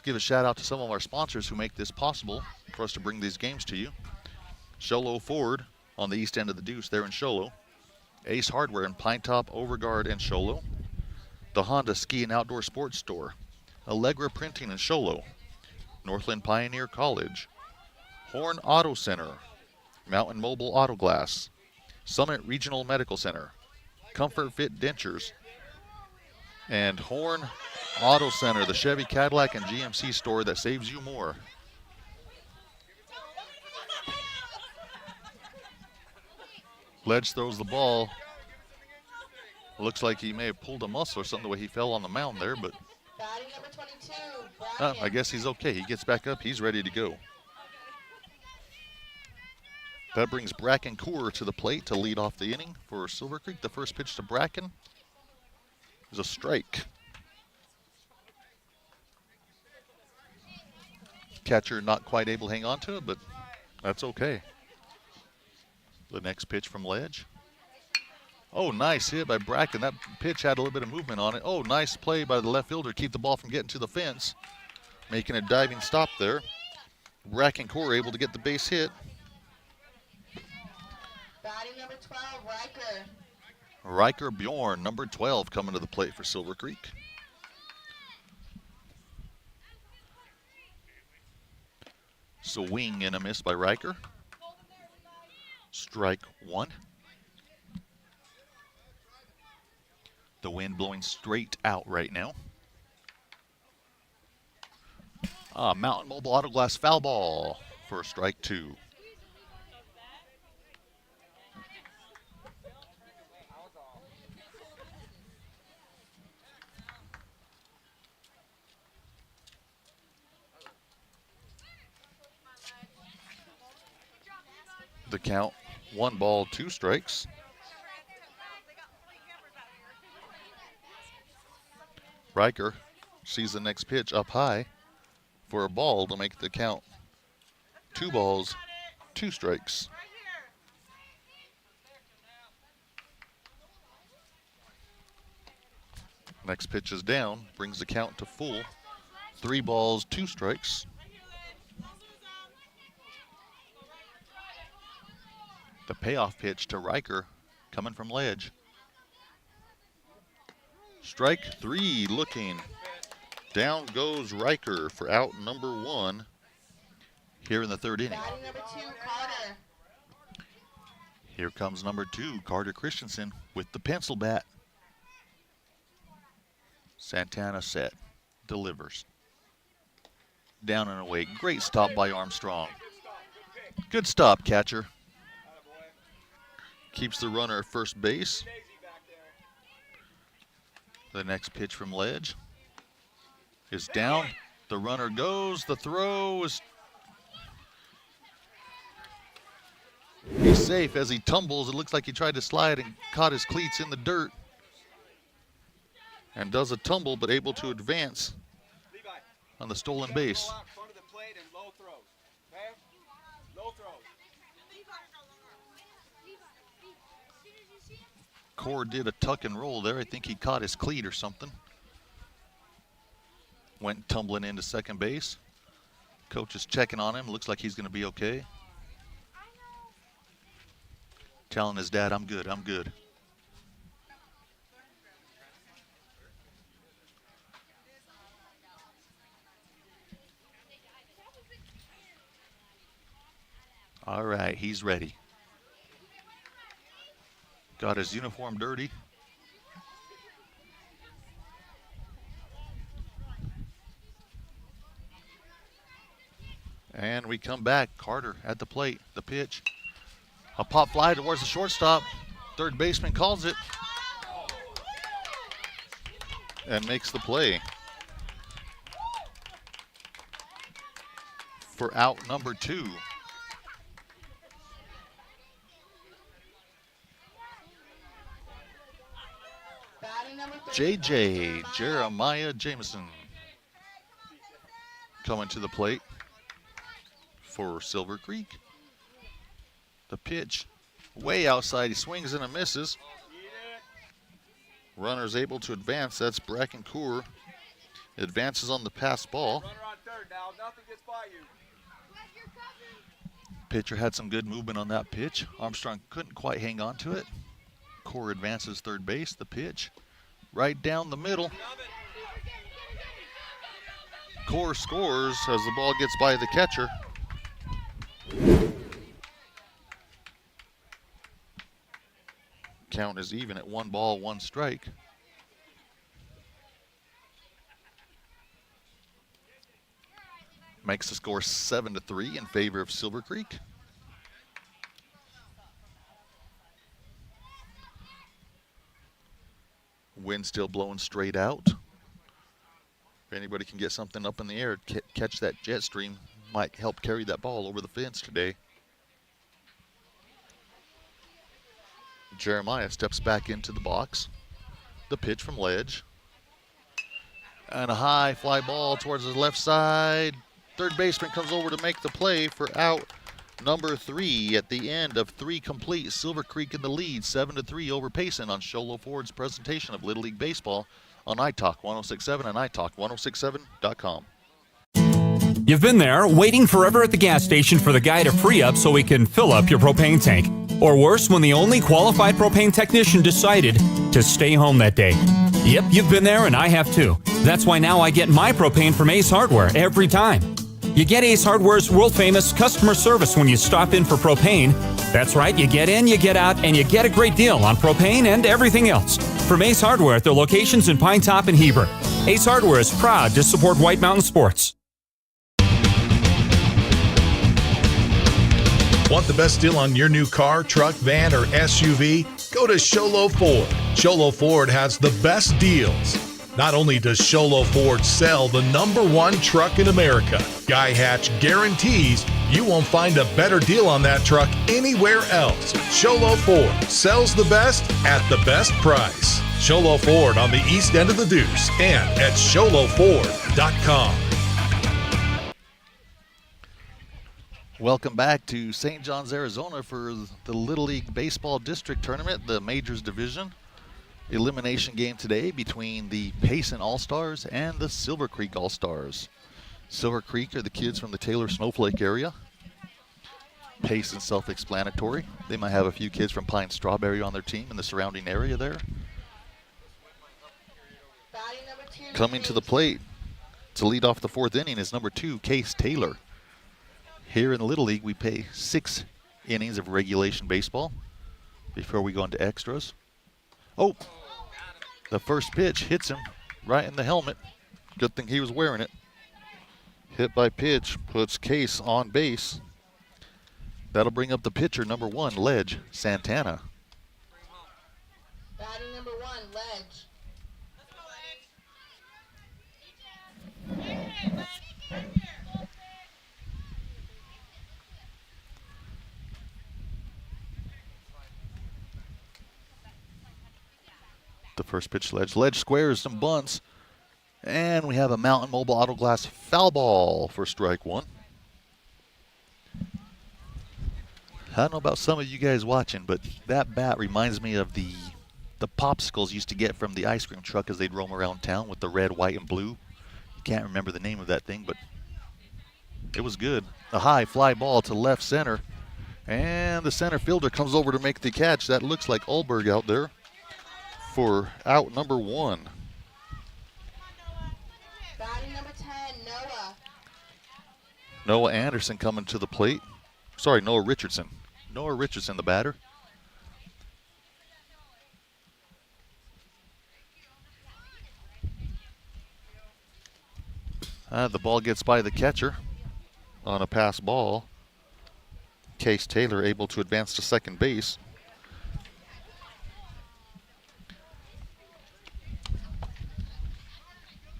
give a shout out to some of our sponsors who make this possible for us to bring these games to you. Show Low Ford on the east end of the Deuce there in Show Low. Ace Hardware in Pine Top, Overguard, and Show Low. The Honda Ski and Outdoor Sports Store. Allegra Printing in Show Low. Northland Pioneer College. Horn Auto Center. Mountain Mobile Auto Glass. Summit Regional Medical Center. Comfort Fit Dentures. And Horn Auto Center, the Chevy, Cadillac, and GMC store that saves you more. Ledge throws the ball. Looks like he may have pulled a muscle or something the way he fell on the mound there, but Batting number 22, I guess he's okay. He gets back up. He's ready to go. That brings Bracken Coor to the plate to lead off the inning for Silver Creek. The first pitch to Bracken is a strike. Catcher not quite able to hang on to it, but that's okay. The next pitch from Ledge. Oh, nice hit by Bracken. That pitch had a little bit of movement on it. Oh, nice play by the left fielder. Keep the ball from getting to the fence. Making a diving stop there. Bracken Coor able to get the base hit. Batting number 12, Riker. Riker Bjorn, number 12, coming to the plate for Silver Creek. Swing and a miss by Riker. Strike 1. The wind blowing straight out right now. Mountain Mobile Auto Glass foul ball for strike 2. The count, 1 ball, 2 strikes. Riker sees the next pitch up high for a ball to make the count 2 balls, 2 strikes. Next pitch is down, brings the count to full. 3 balls, 2 strikes. The payoff pitch to Riker coming from Ledge. Strike 3 looking. Down goes Riker for out number 1 here in the 3rd inning. Batting number 2, Carter. Here comes number 2, Carter Christensen with the pencil bat. Santana set, delivers. Down and away. Great stop by Armstrong. Good stop, catcher. Keeps the runner at first base. The next pitch from Ledge is down. The runner goes. The throw is. He's safe as he tumbles. It looks like he tried to slide and caught his cleats in the dirt. And does a tumble, but able to advance on the stolen base. Core did a tuck and roll there. I think he caught his cleat or something. Went tumbling into second base. Coach is checking on him. Looks like he's going to be okay. Telling his dad, I'm good, I'm good. All right, he's ready. Got his uniform dirty. And we come back. Carter at the plate. The pitch. A pop fly towards the shortstop. Third baseman calls it. And makes the play. For out number 2. JJ, Jeremiah Jameson, coming to the plate for Silver Creek. The pitch way outside. He swings and misses. Runner's able to advance. That's Bracken Coor. Advances on the pass ball. Pitcher had some good movement on that pitch. Armstrong couldn't quite hang on to it. Coor advances third base. The pitch right down the middle. Coor scores as the ball gets by the catcher. Count is even at 1 ball, 1 strike. Makes the score 7-3 in favor of Silver Creek. Wind still blowing straight out. If anybody can get something up in the air, catch that jet stream, might help carry that ball over the fence today. Jeremiah steps back into the box. The pitch from Ledge. And a high fly ball towards the left side. Third baseman comes over to make the play for out number 3 at the end of 3 complete. Silver Creek in the lead, 7-3 over Payson on Sholo Ford's presentation of Little League Baseball on iTalk 1067 and iTalk1067.com. You've been there, waiting forever at the gas station for the guy to free up so he can fill up your propane tank. Or worse, when the only qualified propane technician decided to stay home that day. Yep, you've been there and I have too. That's why now I get my propane from Ace Hardware every time. You get Ace Hardware's world-famous customer service when you stop in for propane. That's right, you get in, you get out, and you get a great deal on propane and everything else. From Ace Hardware at their locations in Pine Top and Heber. Ace Hardware is proud to support White Mountain Sports. Want the best deal on your new car, truck, van, or SUV? Go to Sholo Ford. Sholo Ford has the best deals. Not only does Sholo Ford sell the #1 truck in America, Guy Hatch guarantees you won't find a better deal on that truck anywhere else. Sholo Ford sells the best at the best price. Sholo Ford on the east end of the Deuce and at sholoford.com. Welcome back to St. John's, Arizona for the Little League Baseball District Tournament, the Majors Division. Elimination game today between the Payson All-Stars and the Silver Creek All-Stars. Silver Creek are the kids from the Taylor Snowflake area. Payson self-explanatory. They might have a few kids from Pine Strawberry on their team in the surrounding area there. Coming to the plate to lead off the 4th inning is number 2, Case Taylor. Here in the Little League, we play 6 innings of regulation baseball before we go into extras. Oh, the first pitch hits him right in the helmet. Good thing he was wearing it. Hit by pitch puts Case on base. That'll bring up the pitcher, number 1, Ledge Santana. Batting number 1, Ledge. The first pitch, Ledge. Ledge squares some bunts. And we have a Mountain Mobile Auto Glass foul ball for strike 1. I don't know about some of you guys watching, but that bat reminds me of the popsicles used to get from the ice cream truck as they'd roam around town with the red, white, and blue. You can't remember the name of that thing, but it was good. A high fly ball to left center. And the center fielder comes over to make the catch. That looks like Ulberg out there for out number 1. Batting number 10, Noah. Noah Anderson coming to the plate. Sorry, Noah Richardson. Noah Richardson, the batter. The ball gets by the catcher on a pass ball. Case Taylor able to advance to second base.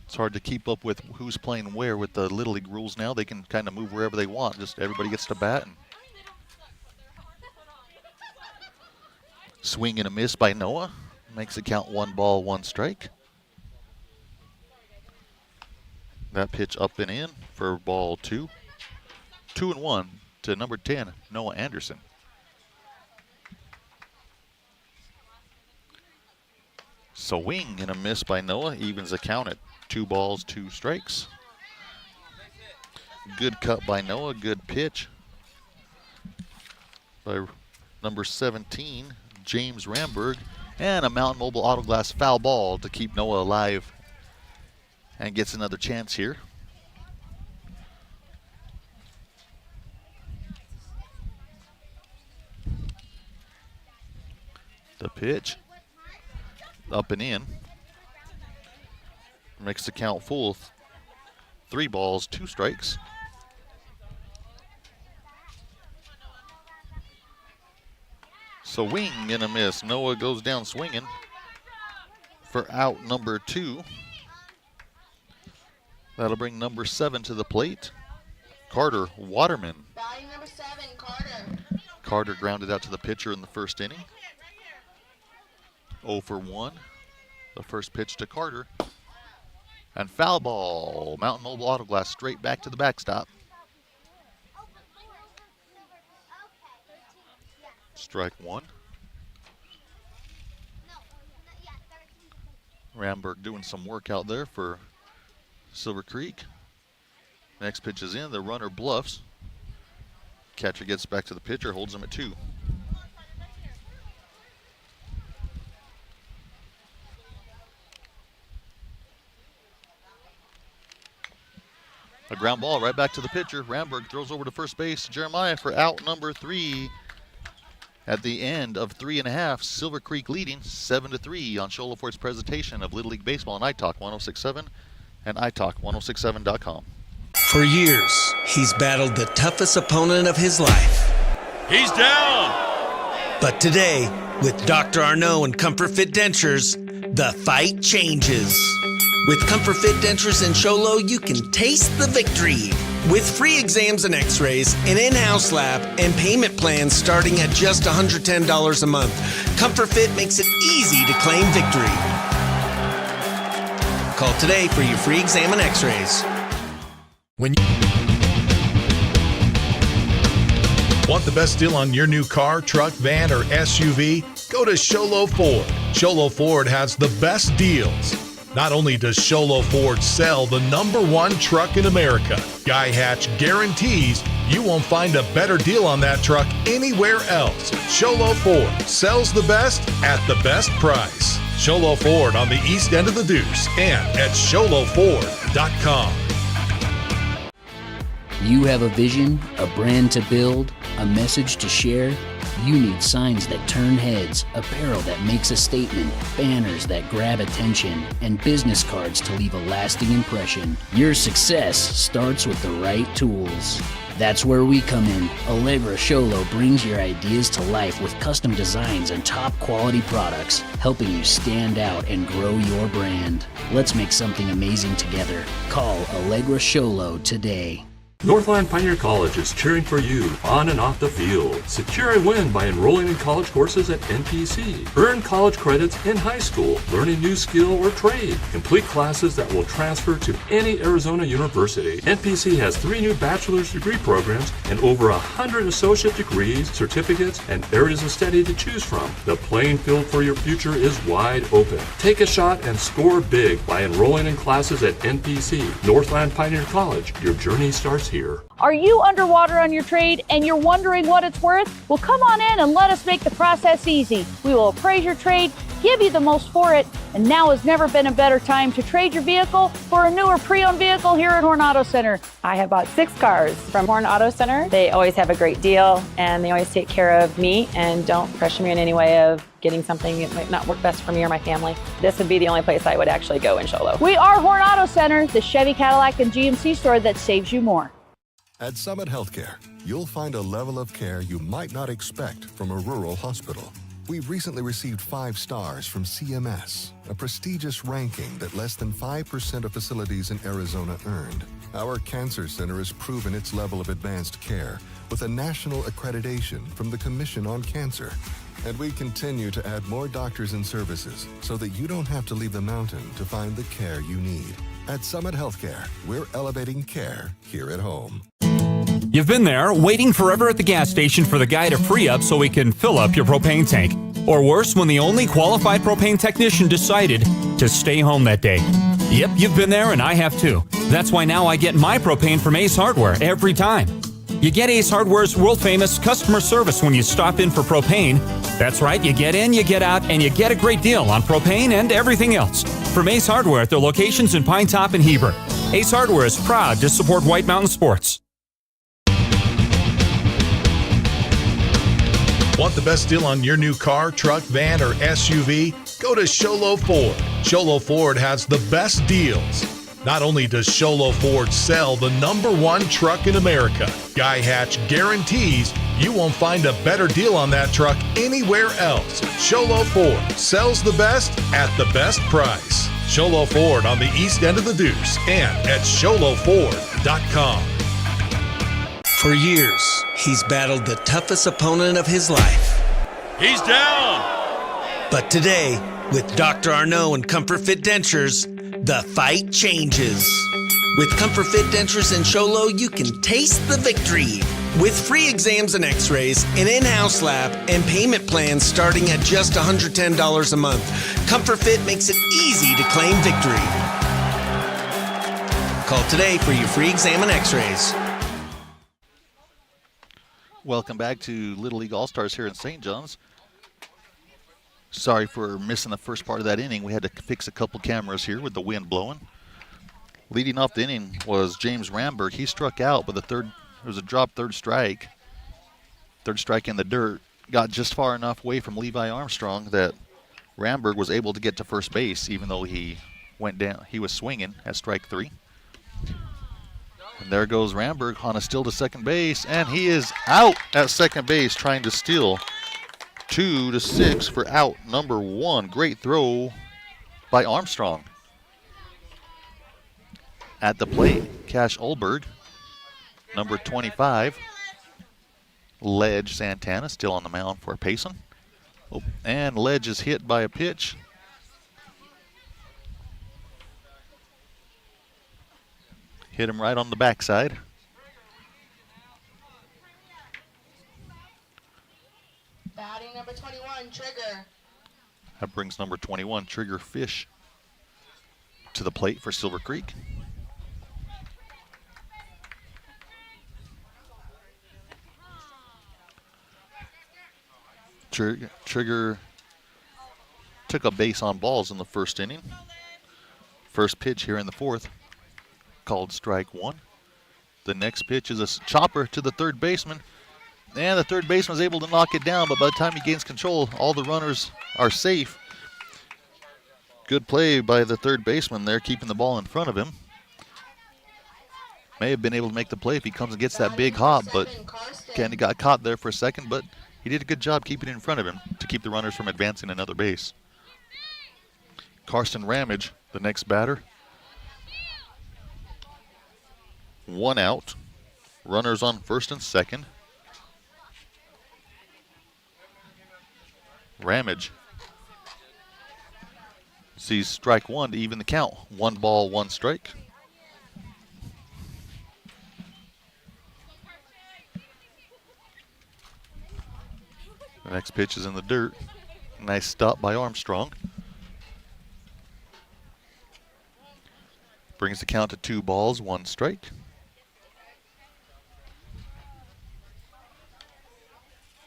It's hard to keep up with who's playing where with the Little League rules now. They can kind of move wherever they want. Just everybody gets to bat. And swing and a miss by Noah. Makes it count 1 ball, 1 strike. That pitch up and in for ball 2. 2-1 to number 10, Noah Anderson. Swing and a miss by Noah. Evens the count at 2 balls, 2 strikes. Good cut by Noah. Good pitch by number 17, James Ramberg. And a Mountain Mobile Auto Glass foul ball to keep Noah alive and gets another chance here. The pitch up and in. Makes the count full. 3 balls, 2 strikes. Swing and a miss. Noah goes down swinging for out number 2. That'll bring number 7 to the plate, Carter Waterman. Batting number 7, Carter. Carter grounded out to the pitcher in the first inning. 0 for 1. The first pitch to Carter. And foul ball. Mountain Mobile Auto Glass straight back to the backstop. Strike 1. Ramberg doing some work out there for Silver Creek. Next pitch is in. The runner bluffs. Catcher gets back to the pitcher, holds him at 2. A ground ball right back to the pitcher. Ramberg throws over to first base. Jeremiah for out number 3. At the end of 3.5, Silver Creek leading 7-3 on Show Ford's presentation of Little League Baseball on iTalk 1067 and iTalk1067.com. For years, he's battled the toughest opponent of his life. He's down! But today, with Dr. Arnaud and Comfort Fit Dentures, the fight changes. With Comfort Fit Dentures and Sholo, you can taste the victory. With free exams and x-rays, an in-house lab, and payment plans starting at just $110 a month, Comfort Fit makes it easy to claim victory. Call today for your free exam and x-rays. Want the best deal on your new car, truck, van, or SUV? Go to Sholo Ford. Sholo Ford has the best deals. Not only does Sholo Ford sell the #1 truck in America, Guy Hatch guarantees you won't find a better deal on that truck anywhere else. Sholo Ford sells the best at the best price. Sholo Ford on the east end of the Deuce and at SholoFord.com. You have a vision, a brand to build, a message to share. You need signs that turn heads, apparel that makes a statement, banners that grab attention, and business cards to leave a lasting impression. Your success starts with the right tools. That's where we come in. Allegra Sholo brings your ideas to life with custom designs and top quality products, helping you stand out and grow your brand. Let's make something amazing together. Call Allegra Sholo today. Northland Pioneer College is cheering for you on and off the field. Secure a win by enrolling in college courses at NPC. Earn college credits in high school, learning new skill or trade. Complete classes that will transfer to any Arizona university. NPC has 3 new bachelor's degree programs and over 100 associate degrees, certificates, and areas of study to choose from. The playing field for your future is wide open. Take a shot and score big by enrolling in classes at NPC. Northland Pioneer College. Your journey starts here. Are you underwater on your trade and you're wondering what it's worth? Well, come on in and let us make the process easy. We will appraise your trade, give you the most for it, and now has never been a better time to trade your vehicle for a newer pre-owned vehicle here at Horn Auto Center. I have bought 6 cars from Horn Auto Center. They always have a great deal, and they always take care of me and don't pressure me in any way of getting something that might not work best for me or my family. This would be the only place I would actually go in Sholo. We are Horn Auto Center, the Chevy, Cadillac, and GMC store that saves you more. At Summit Healthcare, you'll find a level of care you might not expect from a rural hospital. We've recently received 5 stars from CMS, a prestigious ranking that less than 5% of facilities in Arizona earned. Our cancer center has proven its level of advanced care with a national accreditation from the Commission on Cancer. And we continue to add more doctors and services so that you don't have to leave the mountain to find the care you need. At Summit Healthcare, we're elevating care here at home. You've been there, waiting forever at the gas station for the guy to free up so we can fill up your propane tank. Or worse, when the only qualified propane technician decided to stay home that day. Yep, you've been there and I have too. That's why now I get my propane from Ace Hardware every time. You get Ace Hardware's world-famous customer service when you stop in for propane. That's right, you get in, you get out, and you get a great deal on propane and everything else. From Ace Hardware at their locations in Pine Top and Heber. Ace Hardware is proud to support White Mountain Sports. Want the best deal on your new car, truck, van, or SUV? Go to Sholo Ford. Sholo Ford has the best deals. Not only does Sholo Ford sell the #1 truck in America, Guy Hatch guarantees you won't find a better deal on that truck anywhere else. Sholo Ford sells the best at the best price. Sholo Ford on the east end of the Deuce and at SholoFord.com. For years, he's battled the toughest opponent of his life. He's down. But today, with Dr. Arnault and Comfort Fit Dentures, the fight changes. With Comfort Fit Dentures and Sholo, you can taste the victory. With free exams and x-rays, an in-house lab, and payment plans starting at just $110 a month, Comfort Fit makes it easy to claim victory. Call today for your free exam and x-rays. Welcome back to Little League All-Stars here in St. John's. Sorry for missing the first part of that inning. We had to fix a couple cameras here with the wind blowing. Leading off the inning was James Ramberg. He struck out, but it was a drop third strike. Third strike in the dirt. Got just far enough away from Levi Armstrong that Ramberg was able to get to first base, even though he went down. He was swinging at strike 3. And there goes Ramberg on a steal to second base, and he is out at second base trying to steal. 2-6 for out number 1. Great throw by Armstrong. At the plate, Cash Olberg, number 25. Ledge Santana still on the mound for PAYSON. Oh, and Ledge is hit by a pitch. Hit him right on the backside. Batting number 21, Trigger. That brings number 21, Trigger Fish, to the plate for Silver Creek. Trigger took a base on balls in the first inning. First pitch here in the fourth, called strike 1. The next pitch is a chopper to the third baseman. And the third baseman was able to knock it down, but by the time he gains control, all the runners are safe. Good play by the third baseman there, keeping the ball in front of him. May have been able to make the play if he comes and gets that big hop, but Candy got caught there for a second, but he did a good job keeping it in front of him to keep the runners from advancing another base. Karsten Ramage, the next batter. 1 out. Runners on first and second. Ramage sees strike 1 to even the count. 1 ball, 1 strike. The next pitch is in the dirt. Nice stop by Armstrong. Brings the count to 2 balls, 1 strike.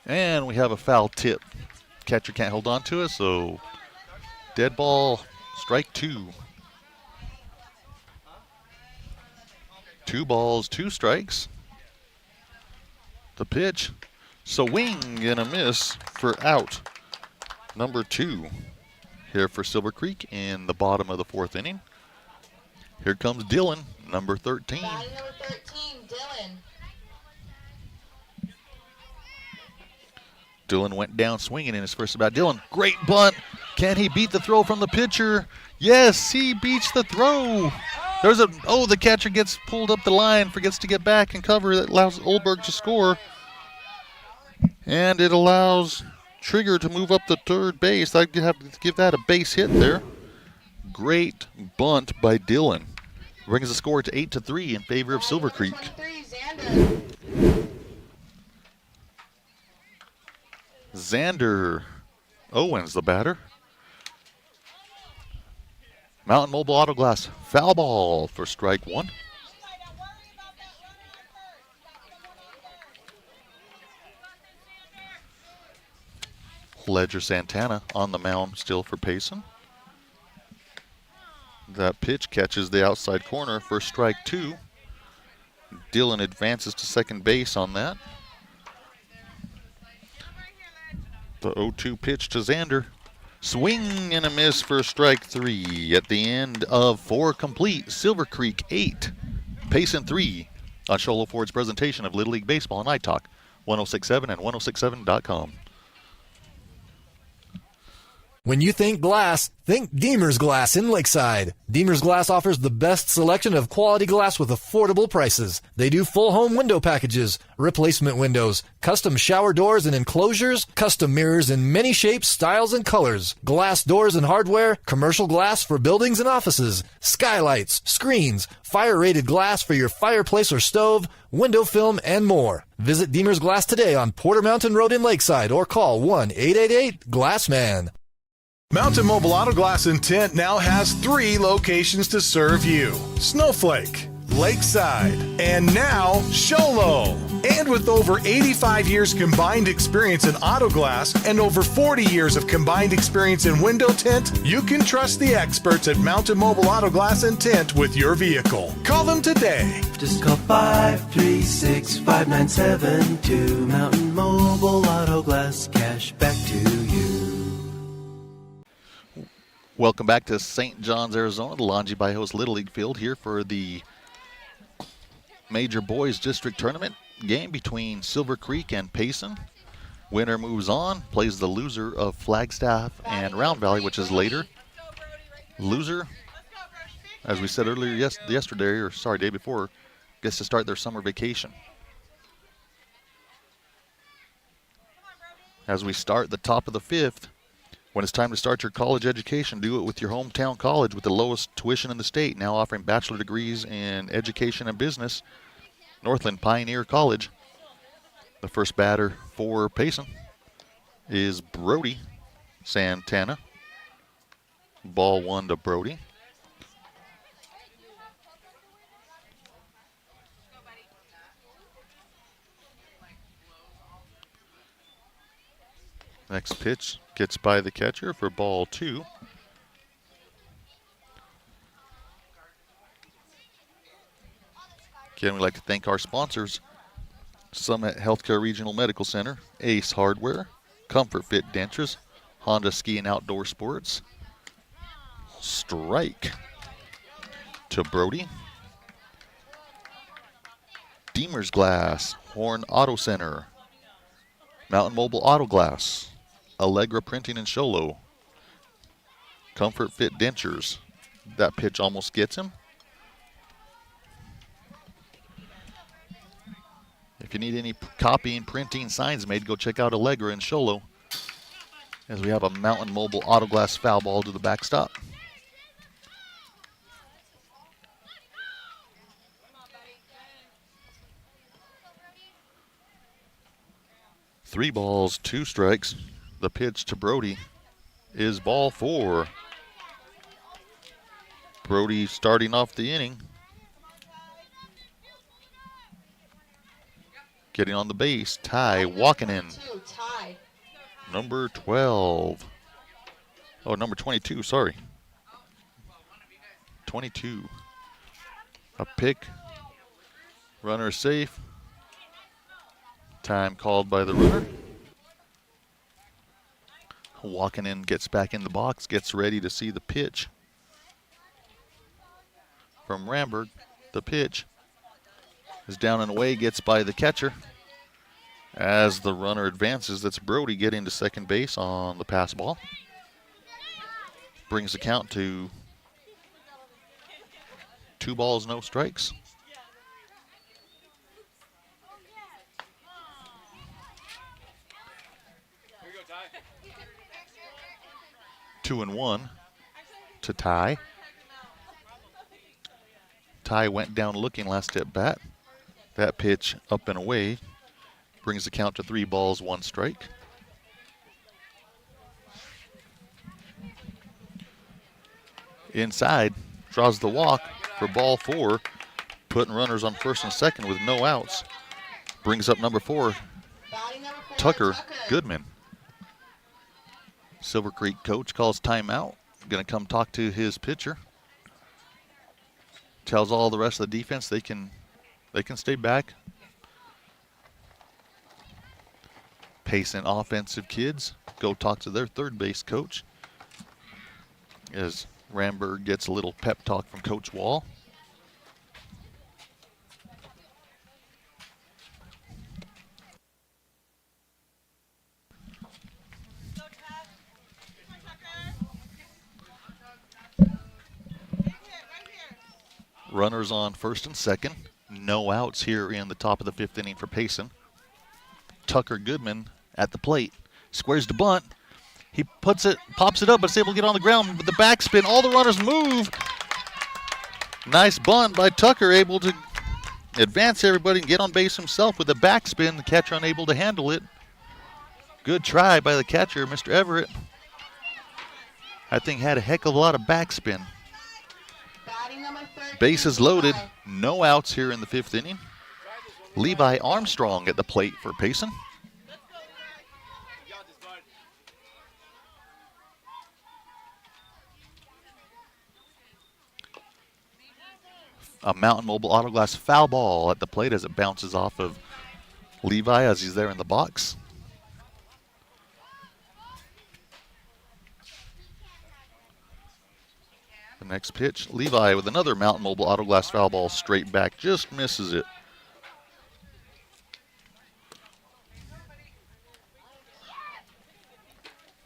And we have a foul tip. Catcher can't hold on to it, so dead ball, strike 2. 2 balls, 2 strikes. The pitch, swing and a miss for out number 2 here for Silver Creek in the bottom of the 4th inning. Here comes Dylan, number 13. Batting number 13, Dylan. Dylan went down swinging in his first at bat. Dylan, great bunt. Can he beat the throw from the pitcher? Yes, he beats the throw. The catcher gets pulled up the line, forgets to get back and cover. That allows Olberg to score. And it allows Trigger to move up the third base. I'd have to give that a base hit there. Great bunt by Dylan. Brings the score to 8-3 in favor of Silver Creek. Xander Owens, the batter. Mountain Mobile Auto Glass, foul ball for strike 1. Ledger Santana on the mound still for Payson. That pitch catches the outside corner for strike 2. Dylan advances to second base on that. The 0-2 pitch to Xander. Swing and a miss for strike 3 at the end of 4 complete. Silver Creek 8, Payson 3 on Sholo Ford's presentation of Little League Baseball and Night Talk, 1067 and 1067.com. When you think glass, think Deemer's Glass in Lakeside. Deemer's Glass offers the best selection of quality glass with affordable prices. They do full home window packages, replacement windows, custom shower doors and enclosures, custom mirrors in many shapes, styles, and colors, glass doors and hardware, commercial glass for buildings and offices, skylights, screens, fire-rated glass for your fireplace or stove, window film, and more. Visit Deemer's Glass today on Porter Mountain Road in Lakeside or call 1-888-GLASSMAN. Mountain Mobile Auto Glass and Tint now has 3 locations to serve you: Snowflake, Lakeside, and now Sholo. And with over 85 years combined experience in auto glass and over 40 years of combined experience in window tint, you can trust the experts at Mountain Mobile Auto Glass and Tint with your vehicle. Call them today. Just call 536-5972. Mountain Mobile Auto Glass, cash back to you. Welcome back to St. John's, Arizona, the Longy by Host Little League Field here for the Major Boys District Tournament game between Silver Creek and Payson. Winner moves on, plays the loser of Flagstaff and Round Valley, which is later. Loser, as we said earlier day before, gets to start their summer vacation. As we start the top of the 5th, when it's time to start your college education, do it with your hometown college with the lowest tuition in the state, now offering bachelor degrees in education and business, Northland Pioneer College. The first batter for Payson is Brody Santana. Ball 1 to Brody. Next pitch gets by the catcher for ball 2. Again, we'd like to thank our sponsors, Summit Healthcare Regional Medical Center, Ace Hardware, Comfort Fit Dentures, Honda Ski and Outdoor Sports. Strike to Brody. Deemer's Glass, Horn Auto Center, Mountain Mobile Auto Glass, Allegra Printing and Sholo, Comfort Fit Dentures. That pitch almost gets him. If you need any copying, printing, signs made, go check out Allegra and Sholo, as we have a Mountain Mobile Auto Glass foul ball to the backstop. Three balls, 2 strikes. The pitch to Brody is ball 4. Brody starting off the inning. Getting on the base, Ty walking in. Number 12. Oh, number 22, sorry. 22. A pick. Runner safe. Time called by the runner. Walking in, gets back in the box, gets ready to see the pitch. From Ramberg, the pitch is down and away, gets by the catcher. As the runner advances, that's Brody getting to second base on the pass ball. Brings the count to 2 balls, no strikes. 2-1 to Ty. Ty went down looking last at bat. That pitch up and away brings the count to 3 balls, 1 strike. Inside, draws the walk for ball 4, putting runners on first and second with no outs. Brings up number 4, Tucker Goodman. Silver Creek coach calls timeout. Going to come talk to his pitcher. Tells all the rest of the defense they can stay back. Payson offensive kids go talk to their third base coach. As Ramberg gets a little pep talk from Coach Wall. Runners on first and second. No outs here in the top of the 5th inning for Payson. Tucker Goodman at the plate. Squares the bunt. He pops it up, but is able to get on the ground with the backspin. All the runners move. Nice bunt by Tucker, able to advance everybody and get on base himself with the backspin. The catcher unable to handle it. Good try by the catcher, Mr. Everett. That thing had a heck of a lot of backspin. Bases loaded, no outs here in the 5th inning. Levi Armstrong at the plate for Payson. A Mountain Mobile Auto Glass foul ball at the plate as it bounces off of Levi as he's there in the box. The next pitch, Levi with another Mountain Mobile Auto Glass foul ball straight back, just misses it.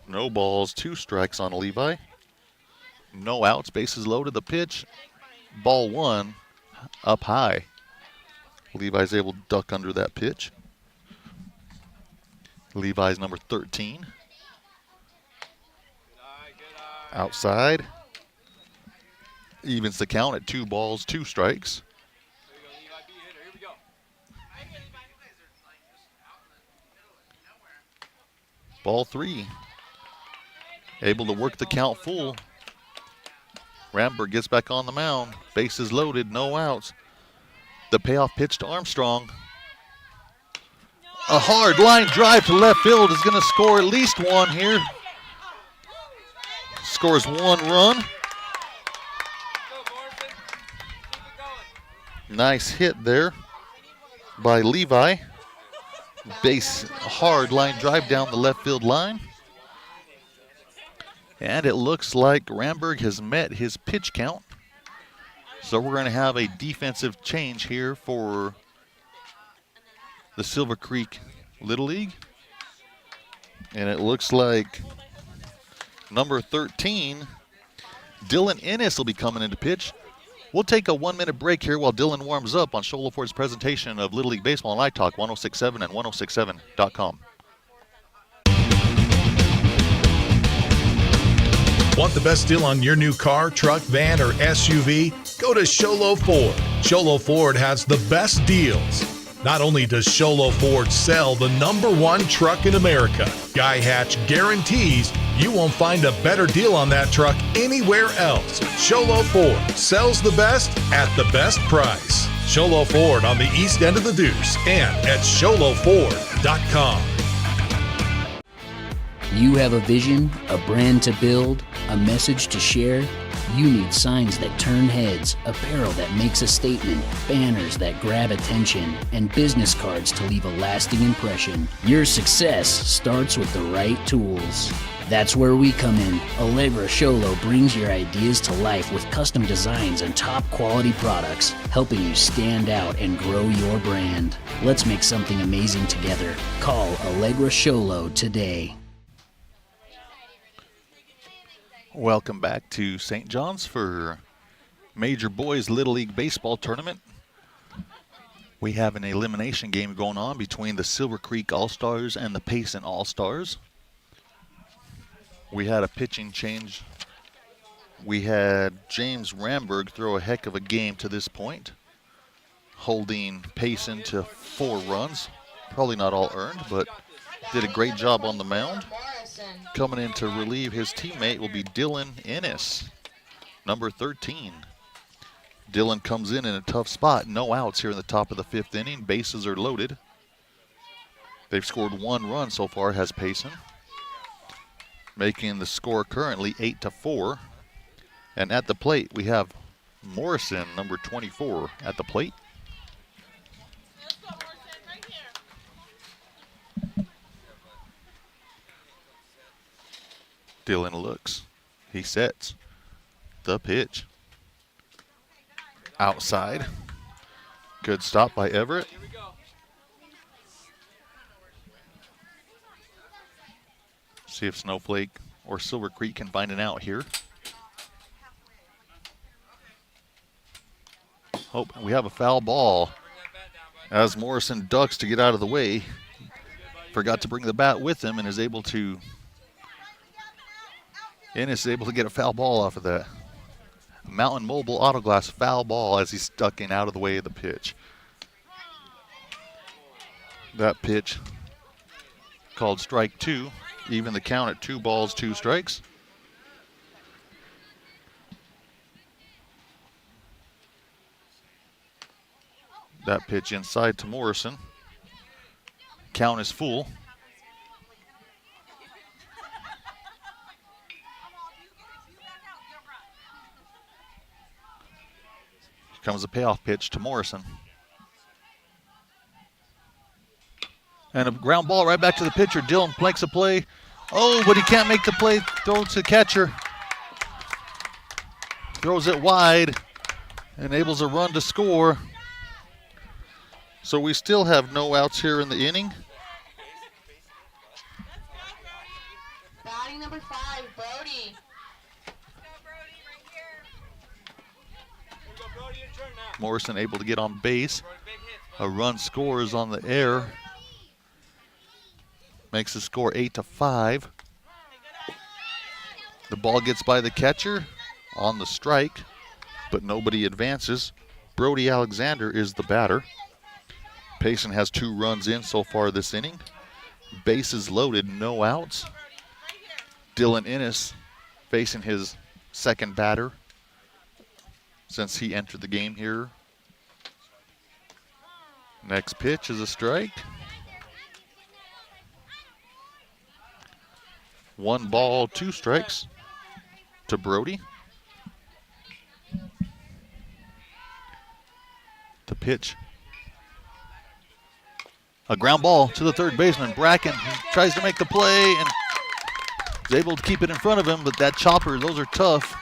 No balls, 2 strikes on Levi. No outs, bases loaded. The pitch, ball 1, up high. Levi's able to duck under that pitch. Levi's number 13. Outside. Evens the count at 2 balls, 2 strikes. Ball 3. Able to work the count full. Ramberg gets back on the mound. Bases loaded, no outs. The payoff pitch to Armstrong. A hard line drive to left field is going to score at least 1 here. Scores 1 run. Nice hit there by Levi. base hard line drive down the left field line. And it looks like Ramberg has met his pitch count. So we're going to have a defensive change here for the Silver Creek Little League. And it looks like number 13, Dylan Ennis, will be coming into pitch. We'll take a 1-minute break here while Dylan warms up on Show Low Ford's presentation of Little League Baseball on iTalk 1067 and 1067.com. Want the best deal on your new car, truck, van, or SUV? Go to Sholo Ford. Sholo Ford has the best deals. Not only does Sholo Ford sell the #1 truck in America, Guy Hatch guarantees you won't find a better deal on that truck anywhere else. Sholo Ford sells the best at the best price. Sholo Ford on the east end of the Deuce and at sholoford.com. You have a vision, a brand to build, a message to share. You need signs that turn heads, apparel that makes a statement, banners that grab attention, and business cards to leave a lasting impression. Your success starts with the right tools. That's where we come in. Allegra Sholo brings your ideas to life with custom designs and top quality products, helping you stand out and grow your brand. Let's make something amazing together. Call Allegra Sholo today. Welcome back to St. John's for Major Boys Little League Baseball Tournament. We have an elimination game going on between the Silver Creek All-Stars and the PAYSON All-Stars. We had a pitching change. We had James Ramberg throw a heck of a game to this point, holding PAYSON to 4 runs. Probably not all earned, but did a great job on the mound. Coming in to relieve his teammate will be Dylan Ennis, number 13. Dylan comes in a tough spot. No outs here in the top of the 5th inning. Bases are loaded. They've scored 1 run so far, has PAYSON, making the score currently 8-4. And at the plate, we have Morrison, number 24, at the plate. Dylan looks. He sets. The pitch. Outside. Good stop by Everett. See if Snowflake or Silver Creek can find an out here. Oh, we have a foul ball as Morrison ducks to get out of the way. Forgot to bring the bat with him and is able to Ennis is able to get a foul ball off of that. Mountain Mobile Auto Glass foul ball as he's stuck in out of the way of the pitch. That pitch called strike 2. Even the count at 2 balls, 2 strikes. That pitch inside to Morrison. Count is full. Comes a payoff pitch to Morrison. And a ground ball right back to the pitcher. Dylan makes a play. Oh, but he can't make the play. Throws to the catcher. Throws it wide. Enables a run to score. So we still have no outs here in the inning. Batting number 5, Brody. Morrison able to get on base. A run scores on the air. Makes the score 8-5. The ball gets by the catcher on the strike, but nobody advances. Brody Alexander is the batter. PAYSON has 2 runs in so far this inning. Bases loaded, no outs. Dylan Ennis facing his second batter since he entered the game here. Next pitch is a strike. 1 ball, 2 strikes to Brody. The pitch A ground ball to the third baseman. Bracken tries to make the play and is able to keep it in front of him, but that chopper, those are tough.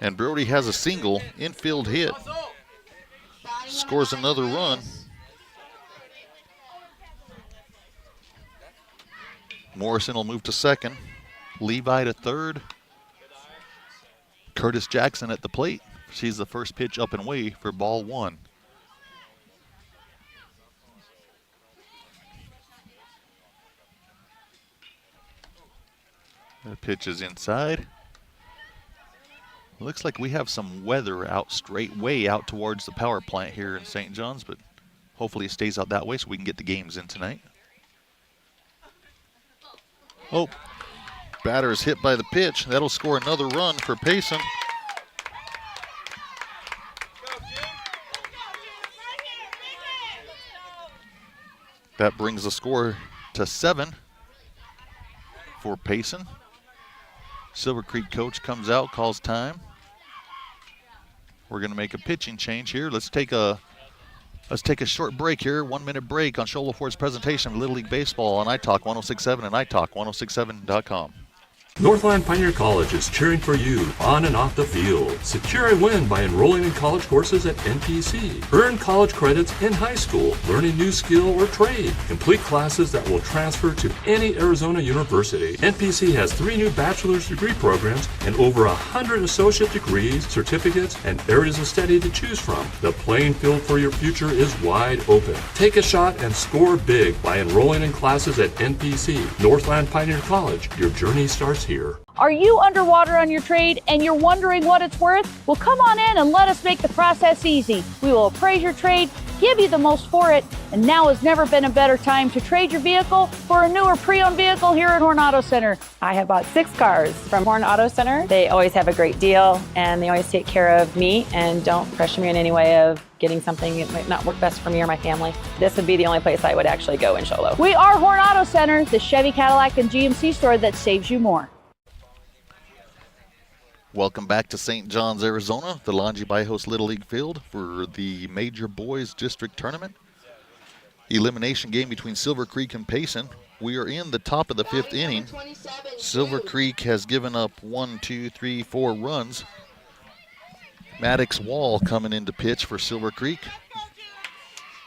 And Brody has a single infield hit. Scores another run. Morrison will move to second. Levi to third. Curtis Jackson at the plate. She's the first pitch up and away for ball one. The pitch is inside. Looks like we have some weather out way out towards the power plant here in St. John's, but hopefully it stays out that way so we can get the games in tonight. Oh, batter is hit by the pitch. That'll score another run for Payson. That brings the score to 7 for Payson. Silver Creek coach comes out, calls time. We're going to make a pitching change here. Let's take a short break here, 1 minute break on Shoal Ford's presentation of Little League Baseball on iTalk 106.7 and iTalk1067.com. Northland Pioneer College is cheering for you on and off the field. Secure a win by enrolling in college courses at NPC. Earn college credits in high school, learning new skill or trade. Complete classes that will transfer to any Arizona university. NPC has 3 new bachelor's degree programs and over 100 associate degrees, certificates, and areas of study to choose from. The playing field for your future is wide open. Take a shot and score big by enrolling in classes at NPC. Northland Pioneer College. Your journey starts here. Are you underwater on your trade and you're wondering what it's worth? Well, come on in and let us make the process easy. We will appraise your trade, give you the most for it, and now has never been a better time to trade your vehicle for a newer pre-owned vehicle here at Horn Auto Center. I have bought 6 cars from Horn Auto Center. They always have a great deal, and they always take care of me and don't pressure me in any way of getting something that might not work best for me or my family. This would be the only place I would actually go in Shoal. We are Horn Auto Center, the Chevy, Cadillac, and GMC store that saves you more. Welcome back to St. John's, Arizona, the Longy Host Little League Field for the Major Boys District Tournament. Elimination game between Silver Creek and Payson. We are in the top of the 5th inning. Silver Creek has given up 1, 2, 3, 4 runs. Maddox Wall coming in to pitch for Silver Creek.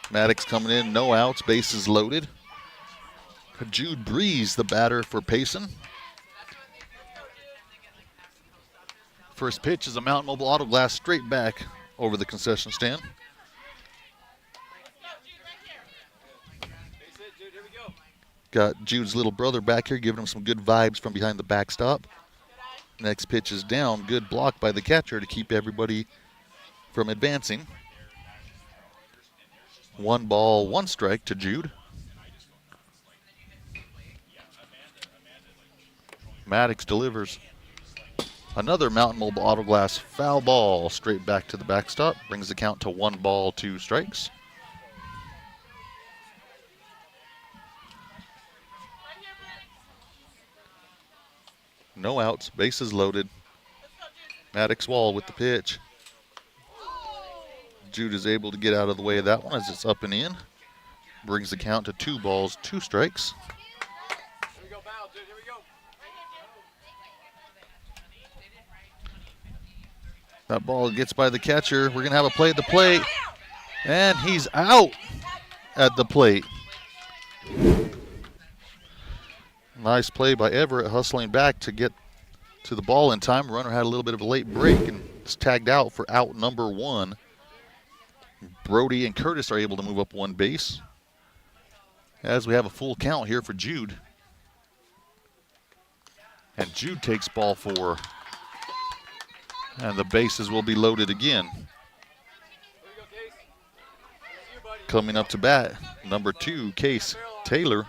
Maddox coming in, no outs, bases loaded. Jude Breeze, the batter for Payson. First pitch is a Mountain Mobile Auto Glass straight back over the concession stand. Got Jude's little brother back here giving him some good vibes from behind the backstop. Next pitch is down. Good block by the catcher to keep everybody from advancing. 1 ball, 1 strike to Jude. Maddox delivers. Another Mountain Mobile Auto Glass foul ball straight back to the backstop. Brings the count to 1 ball, 2 strikes. No outs, bases loaded. Maddox Wall with the pitch. Jude is able to get out of the way of that one as it's up and in. Brings the count to 2 balls, 2 strikes. That ball gets by the catcher. We're going to have a play at the plate. And he's out at the plate. Nice play by Everett, hustling back to get to the ball in time. Runner had a little bit of a late break and is tagged out for out number 1. Brody and Curtis are able to move up 1 base as we have a full count here for Jude. And Jude takes ball 4. And the bases will be loaded again. Coming up to bat, number 2, Case Taylor.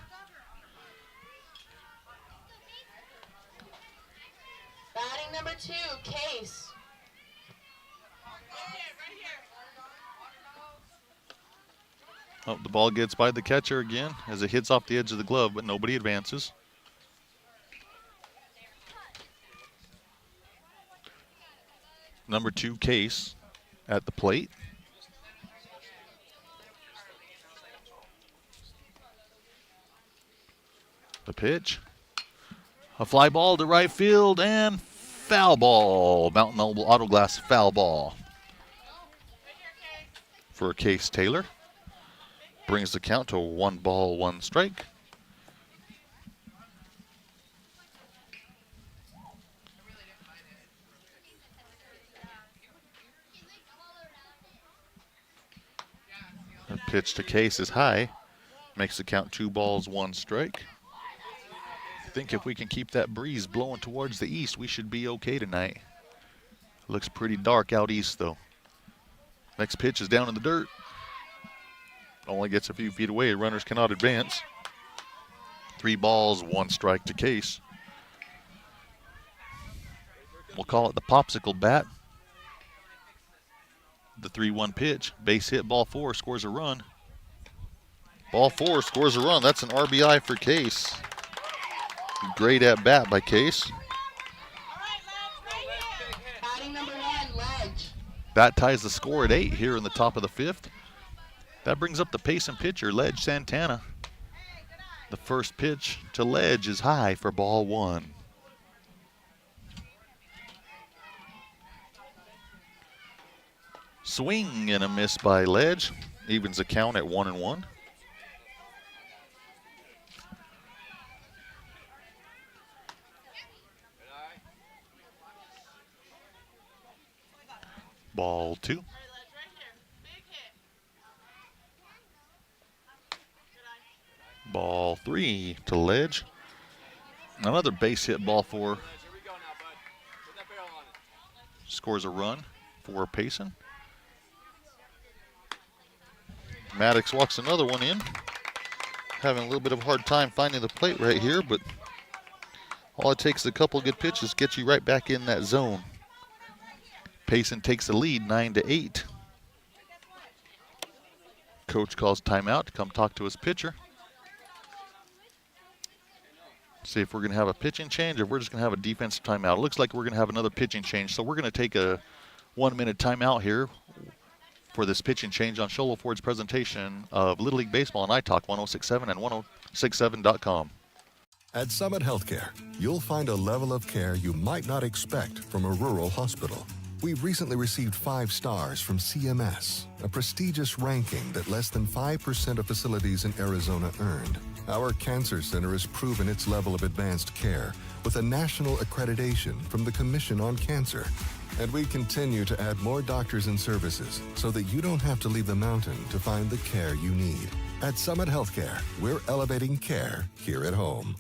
Batting number 2, Case. Oh, the ball gets by the catcher again as it hits off the edge of the glove, but nobody advances. Number 2, Case at the plate. The pitch. A fly ball to right field and foul ball. Mountain Mobile Auto Glass foul ball. For Case Taylor. Brings the count to 1 ball, 1 strike. The pitch to Case is high. Makes the count 2 balls, 1 strike. I think if we can keep that breeze blowing towards the east, we should be okay tonight. Looks pretty dark out east, though. Next pitch is down in the dirt. Only gets a few feet away. Runners cannot advance. 3 balls, 1 strike to Case. We'll call it the popsicle bat. The 3-1 pitch. Base hit, ball 4, scores a run. Ball 4 scores a run. That's an RBI for Case. Great at bat by Case. Batting number 1, Ledge. That ties the score at 8 here in the top of the 5th. That brings up the PAYSON pitcher, Ledge Santana. The first pitch to Ledge is high for ball 1. Swing and a miss by Ledge. Evens the count at 1-1. Ball 2. Ball 3 to Ledge. Another base hit, ball 4. Scores a run for PAYSON. Maddox walks another one in. Having a little bit of a hard time finding the plate right here, but all it takes is a couple of good pitches to get you right back in that zone. PAYSON takes the lead 9-8. Coach calls timeout to come talk to his pitcher. See if we're going to have a pitching change or if we're just going to have a defensive timeout. It looks like we're going to have another pitching change, so we're going to take a 1-minute timeout here for this pitching change on Show Low Ford's presentation of Little League Baseball on iTalk 106.7 and 106.7.com. At Summit Healthcare, you'll find a level of care you might not expect from a rural hospital. We've recently received 5 stars from CMS, a prestigious ranking that less than 5% of facilities in Arizona earned. Our cancer center has proven its level of advanced care with a national accreditation from the Commission on Cancer. And we continue to add more doctors and services so that you don't have to leave the mountain to find the care you need. At Summit Healthcare, we're elevating care here at home.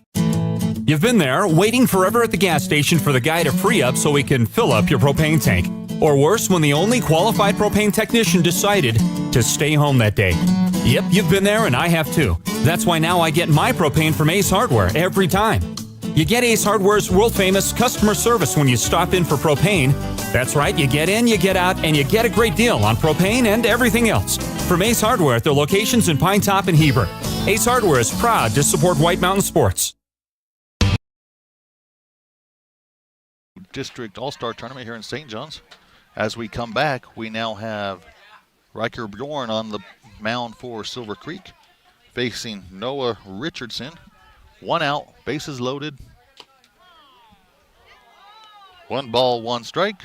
You've been there, waiting forever at the gas station for the guy to free up so we can fill up your propane tank. Or worse, when the only qualified propane technician decided to stay home that day. Yep, you've been there and I have too. That's why now I get my propane from Ace Hardware every time. You get Ace Hardware's world-famous customer service when you stop in for propane. That's right, you get in, you get out, and you get a great deal on propane and everything else. From Ace Hardware at their locations in Pine Top and Heber. Ace Hardware is proud to support White Mountain Sports. District All-Star Tournament here in St. John's. As we come back, we now have Riker Bjorn on the mound for Silver Creek, facing Noah Richardson. 1 out, bases loaded. 1 ball, 1 strike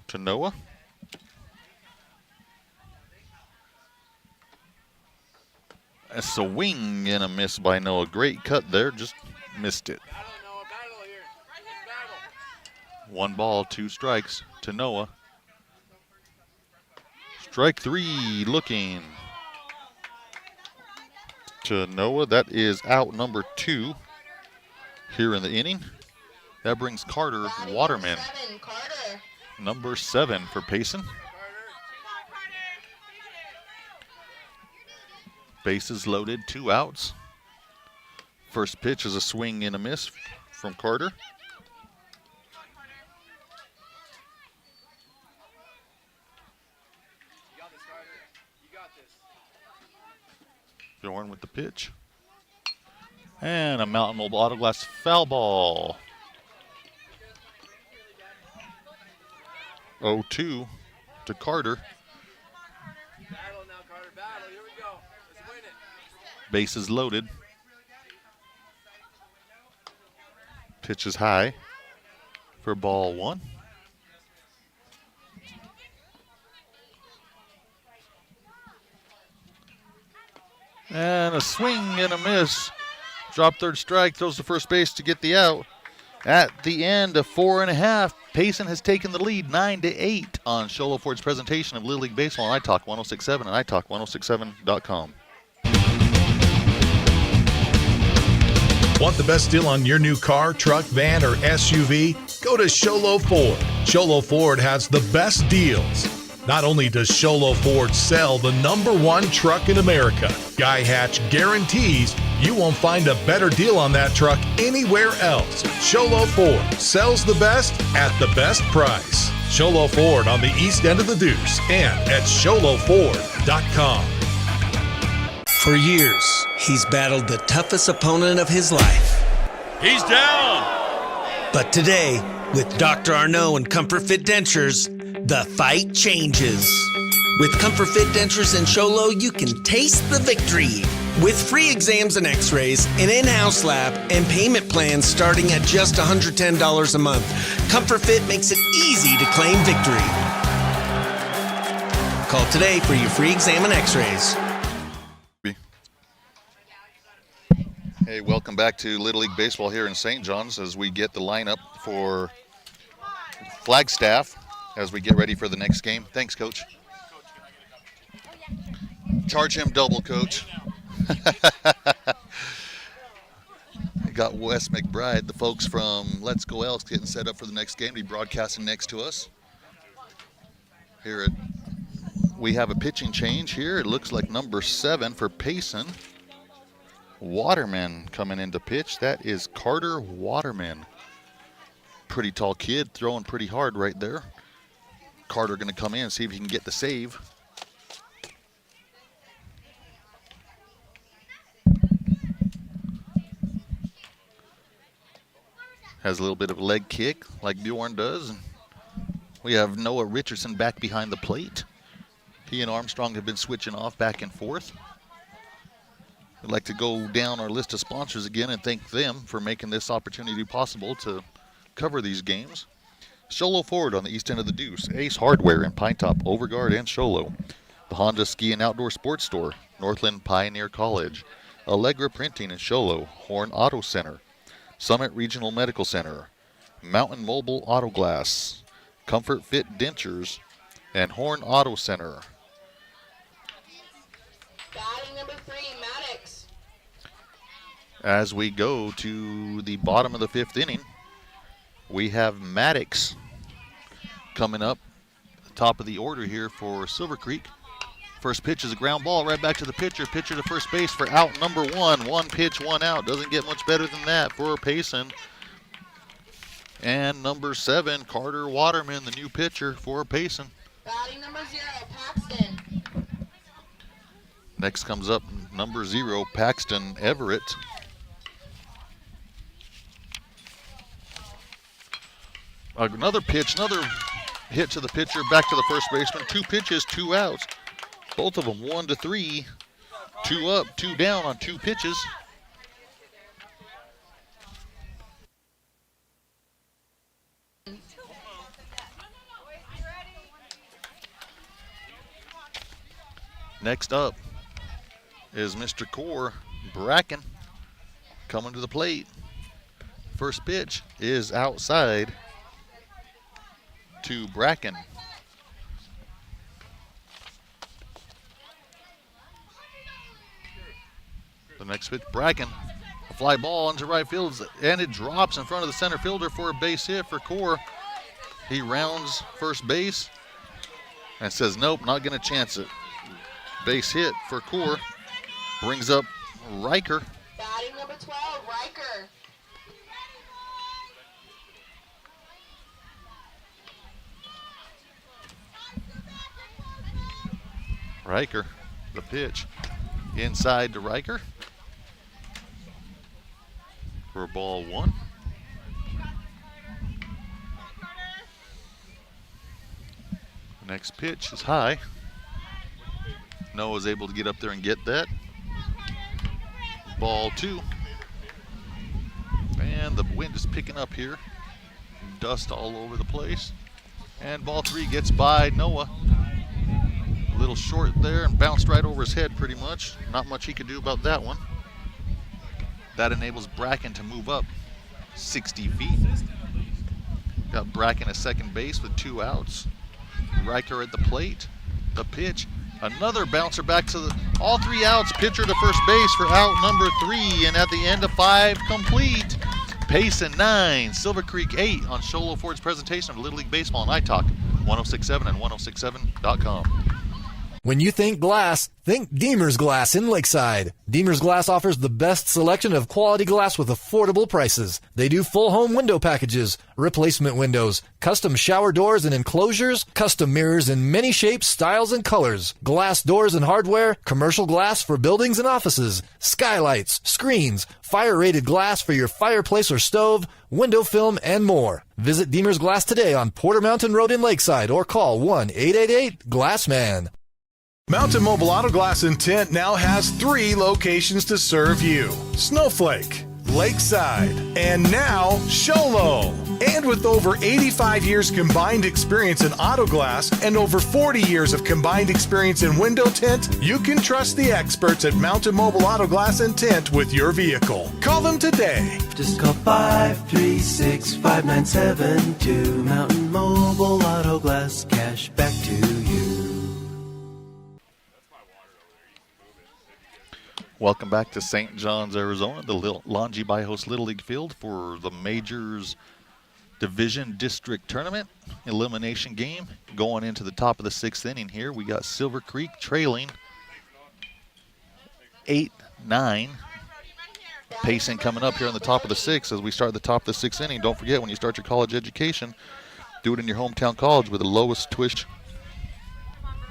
to Noah. A swing and a miss by Noah. Great cut there, just missed it. 1 ball, 2 strikes to Noah. Strike 3 looking to Noah. That is out number 2 here in the inning. That brings Carter Waterman. Number 7 for PAYSON. Bases loaded, 2 outs. First pitch is a swing and a miss from Carter. Bjorn with the pitch. And a Mountain Mobile Auto Glass foul ball. 0-2 to Carter. Bases loaded. Pitch is high for ball 1. And a swing and a miss. Drop third strike, throws to first base to get the out. At the end of 4.5, Payson has taken the lead 9-8 on Show Low Ford's presentation of Little League Baseball on iTalk 106.7 and iTalk106.7.com. Want the best deal on your new car, truck, van, or SUV? Go to Show Low Ford. Show Low Ford has the best deals. Not only does Show Low Ford sell the #1 truck in America, Guy Hatch guarantees you won't find a better deal on that truck anywhere else. Show Low Ford sells the best at the best price. Show Low Ford on the east end of the Deuce and at showlowford.com. For years, he's battled the toughest opponent of his life. He's down. But today, with Dr. Arnault and Comfort Fit Dentures, the fight changes. With Comfort Fit Dentures and Show Low, you can taste the victory. With free exams and x-rays, an in-house lab, and payment plans starting at just $110 a month, Comfort Fit makes it easy to claim victory. Call today for your free exam and x-rays. Hey, welcome back to Little League Baseball here in St. John's as we get the lineup for Flagstaff as we get ready for the next game. Thanks, Coach. Charge him double, Coach. I got Wes McBride, the folks from Let's Go Elks, getting set up for the next game to be broadcasting next to us. We have a pitching change here. It looks like number 7 for Payson. Waterman coming in to pitch. That is Carter Waterman. Pretty tall kid, throwing pretty hard right there. Carter going to come in and see if he can get the save. Has a little bit of a leg kick like Bjorn does. And we have Noah Richardson back behind the plate. He and Armstrong have been switching off back and forth. I'd like to go down our list of sponsors again and thank them for making this opportunity possible to cover these games. Show Low Ford on the east end of the Deuce. Ace Hardware in Pine Top, Overguard, and Show Low. The Honda Ski and Outdoor Sports Store, Northland Pioneer College. Allegra Printing in Show Low, Horn Auto Center. Summit Regional Medical Center. Mountain Mobile Auto Glass. Comfort Fit Dentures. And Horn Auto Center. Batting number 3, Maddox. As we go to the bottom of the 5th inning, we have Maddox coming up, top of the order here for Silver Creek. First pitch is a ground ball right back to the pitcher. Pitcher to first base for out number 1. 1 pitch, 1 out. Doesn't get much better than that for Payson. And number 7, Carter Waterman, the new pitcher for Payson. Batting number 0, Paxton. Next comes up number 0, Paxton Everett. Another pitch, another hit to the pitcher, back to the first baseman. 2 pitches, 2 outs. Both of them 1-3. 2 up, 2 down on 2 pitches. Next up is Mr. Core Bracken coming to the plate. First pitch is outside to Bracken. The next pitch, Bracken, a fly ball into right field, and it drops in front of the center fielder for a base hit for Core. He rounds first base and says, nope, not going to chance it. Base hit for Core. Brings up Riker. Batting number 12, Riker. Riker, the pitch. Inside to Riker. For ball 1. Next pitch is high. Noah's able to get up there and get that. ball 2. And the wind is picking up here. Dust all over the place. And ball 3 gets by Noah. A little short there and bounced right over his head pretty much. Not much he could do about that one. That enables Bracken to move up 60 feet. Got Bracken at second base with 2 outs. Riker at the plate. The pitch. Another bouncer back to all 3 outs. Pitcher to first base for out number 3. And at the end of 5 complete. Payson 9, Silver Creek 8 on Sholo Ford's presentation of Little League Baseball and iTalk 1067 and 1067.com. When you think glass, think Deemer's Glass in Lakeside. Deemer's Glass offers the best selection of quality glass with affordable prices. They do full home window packages, replacement windows, custom shower doors and enclosures, custom mirrors in many shapes, styles, and colors, glass doors and hardware, commercial glass for buildings and offices, skylights, screens, fire-rated glass for your fireplace or stove, window film, and more. Visit Deemer's Glass today on Porter Mountain Road in Lakeside or call 1-888-GLASSMAN. Mountain Mobile Auto Glass and Tint now has 3 locations to serve you: Snowflake, Lakeside, and now Sholo. And with over 85 years combined experience in auto glass and over 40 years of combined experience in window tint, you can trust the experts at Mountain Mobile Auto Glass and Tint with your vehicle. Call them today. Just call 536-5972. Mountain Mobile Auto Glass, cash back to you. Welcome back to St. John's, Arizona, the Longy Bajos Little League field for the Majors Division District Tournament elimination game. Going into the top of the 6th inning here, we got Silver Creek trailing 8-9. Payson coming up here on the top of the 6th as we start the top of the 6th inning. Don't forget, when you start your college education, do it in your hometown college with the lowest twist.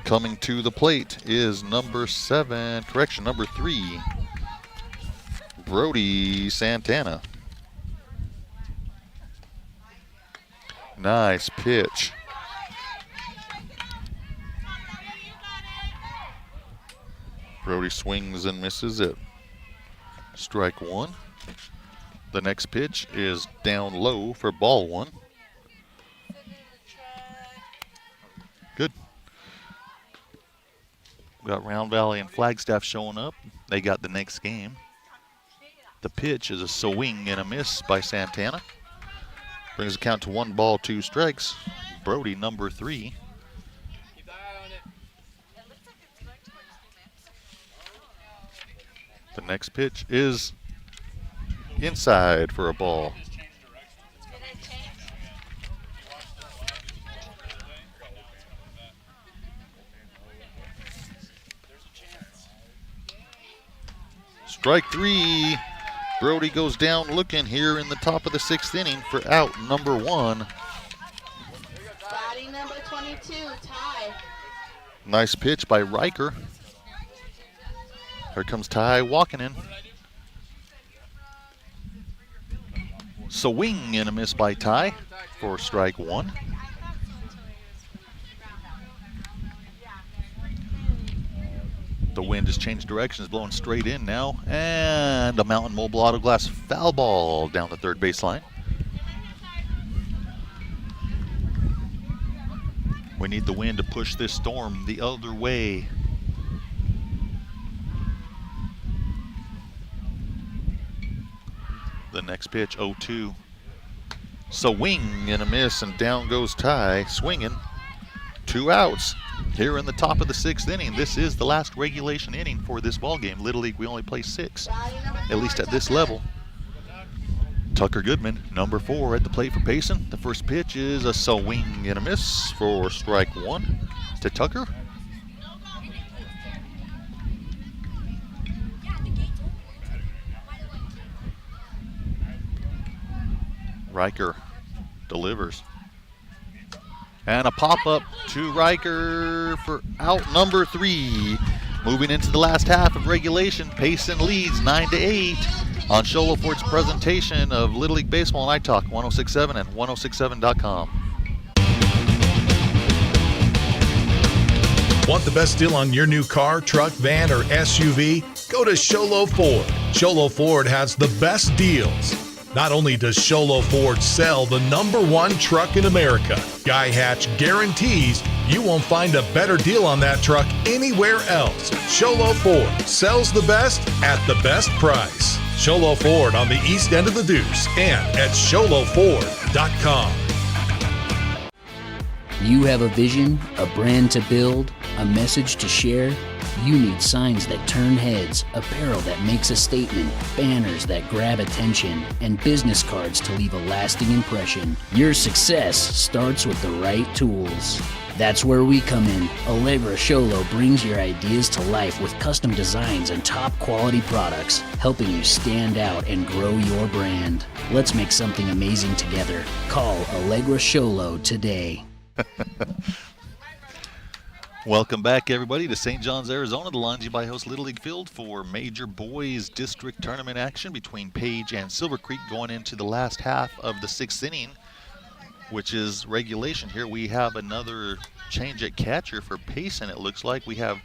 Coming to the plate is number 3, Brody Santana. Nice pitch. Brody swings and misses it. Strike 1. The next pitch is down low for ball 1. Good. We got Round Valley and Flagstaff showing up. They got the next game. The pitch is a swing and a miss by Santana. Brings the count to 1 ball, 2 strikes. Brody, number 3. The next pitch is inside for a ball. Strike 3. Brody goes down looking here in the top of the 6th inning for out number 1. Batting number 22, Ty. Nice pitch by Riker. Here comes Ty walking in. Swing and a miss by Ty for strike 1. The wind has changed directions, blowing straight in now. And a Mountain Mobile Auto Glass foul ball down the third baseline. We need the wind to push this storm the other way. The next pitch, 0-2. Swing and a miss, and down goes Ty, swinging. 2 outs here in the top of the 6th inning. This is the last regulation inning for this ball game. Little League, we only play 6, at least at this level. Tucker Goodman, number 4 at the plate for Payson. The first pitch is a swing and a miss for strike 1 to Tucker. Riker delivers. And a pop-up to Riker for out number 3. Moving into the last half of regulation, Payson leads 9-8 on Sholo Ford's presentation of Little League Baseball and iTalk 1067 and 1067.com. Want the best deal on your new car, truck, van, or SUV? Go to Sholo Ford. Sholo Ford has the best deals. Not only does Sholo Ford sell the #1 truck in America, Guy Hatch guarantees you won't find a better deal on that truck anywhere else. Sholo Ford sells the best at the best price. Sholo Ford on the east end of the Deuce and at SholoFord.com. You have a vision, a brand to build, a message to share? You need signs that turn heads, apparel that makes a statement, banners that grab attention, and business cards to leave a lasting impression. Your success starts with the right tools. That's where we come in. Allegra Sholo brings your ideas to life with custom designs and top quality products, helping you stand out and grow your brand. Let's make something amazing together. Call Allegra Sholo today. Welcome back, everybody, to St. John's, Arizona, the Longy by Host Little League Field for Major Boys District Tournament action between Page and Silver Creek going into the last half of the 6th inning, which is regulation. Here we have another change at catcher for PAYSON. It looks like we have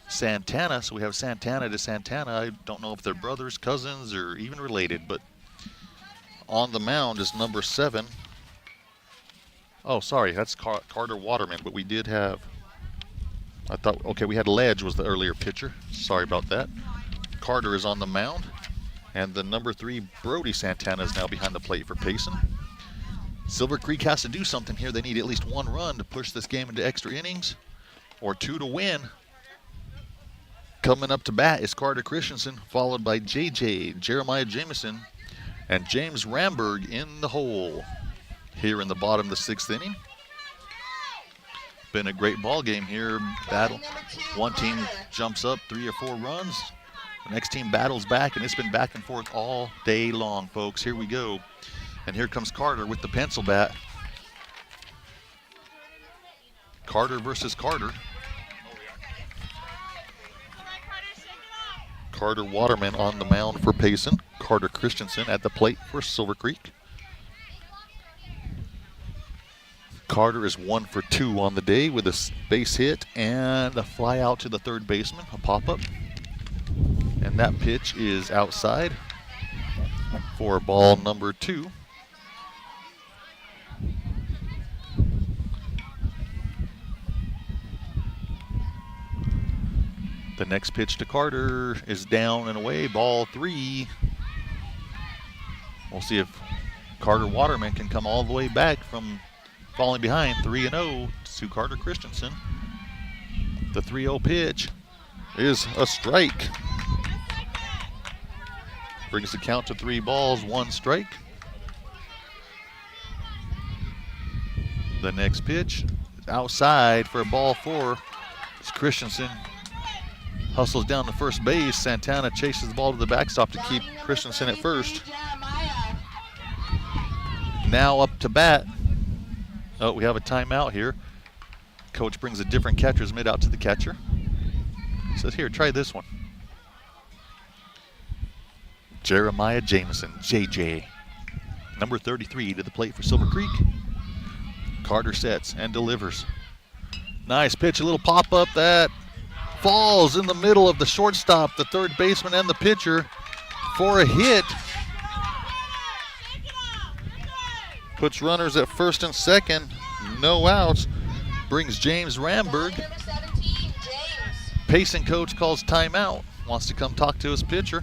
Santana, so we have Santana to Santana. I don't know if they're brothers, cousins, or even related, but on the mound is number 7. Oh, sorry, that's Carter Waterman, but we did have... I thought, okay, we had Ledge was the earlier pitcher. Sorry about that. Carter is on the mound. And the number 3, Brody Santana, is now behind the plate for PAYSON. Silver Creek has to do something here. They need at least 1 run to push this game into extra innings, or 2 to win. Coming up to bat is Carter Christensen, followed by JJ, Jeremiah Jameson, and James Ramberg in the hole. Here in the bottom of the 6th inning. Been a great ball game here. Battle. One team jumps up 3 or 4 runs. The next team battles back, and it's been back and forth all day long, folks. Here we go. And here comes Carter with the pencil bat. Carter versus Carter. Carter Waterman on the mound for PAYSON. Carter Christensen at the plate for Silver Creek. Carter is 1 for 2 on the day with a base hit and a fly out to the third baseman, a pop-up. And that pitch is outside for ball number 2. The next pitch to Carter is down and away, ball 3. We'll see if Carter Waterman can come all the way back from falling behind 3-0 to Carter Christensen. The 3-0 pitch is a strike. Brings the count to 3 balls, 1 strike. The next pitch is outside for ball 4. It's Christensen. Hustles down to first base. Santana chases the ball to the backstop to keep Christensen at first. Now up to bat. Oh, we have a timeout here. Coach brings a different catcher's mitt out to the catcher. Says, here, try this one. Jeremiah Jameson, JJ. Number 33 to the plate for Silver Creek. Carter sets and delivers. Nice pitch, a little pop-up that falls in the middle of the shortstop, the third baseman, and the pitcher for a hit. Puts runners at first and second, no outs. Brings James Ramberg. PAYSON coach calls timeout. Wants to come talk to his pitcher.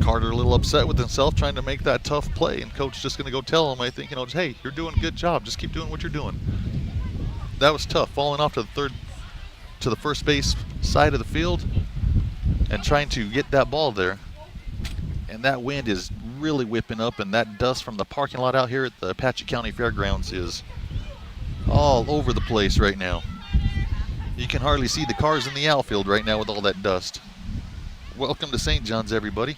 Carter a little upset with himself, trying to make that tough play, and coach just going to go tell him, I think, hey, you're doing a good job. Just keep doing what you're doing. That was tough, falling off to the first base side of the field and trying to get that ball there. And that wind is really whipping up, and that dust from the parking lot out here at the Apache County Fairgrounds is all over the place right now. You can hardly see the cars in the outfield right now with all that dust. Welcome to St. John's, everybody.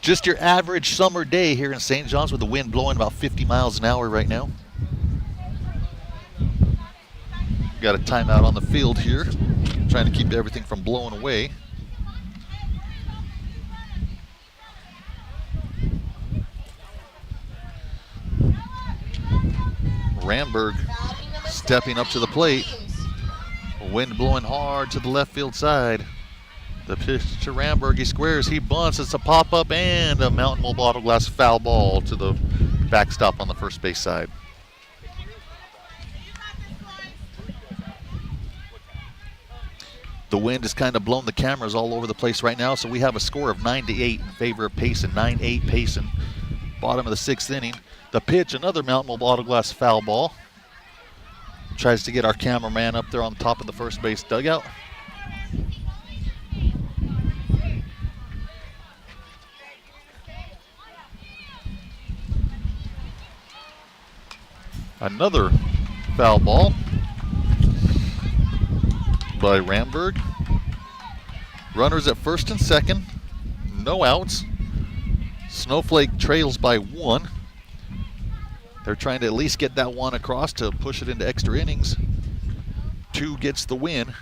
Just your average summer day here in St. John's with the wind blowing about 50 miles an hour right now. Got a timeout on the field here, trying to keep everything from blowing away. Ramberg stepping up to the plate. Wind blowing hard to the left field side. The pitch to Ramberg, he squares, he bunts, it's a pop-up and a Mountain Mobile Auto Glass foul ball to the backstop on the first base side. The wind has kind of blown the cameras all over the place right now, so we have a score of 9-8 in favor of Payson. 9-8 Payson. Bottom of the 6th inning. The pitch, another Mountain Mobile Auto Glass foul ball. Tries to get our cameraman up there on top of the first base dugout. Another foul ball by Ramberg. Runners at first and second. No outs. Snowflake trails by 1. They're trying to at least get that 1 across to push it into extra innings. 2 gets the win.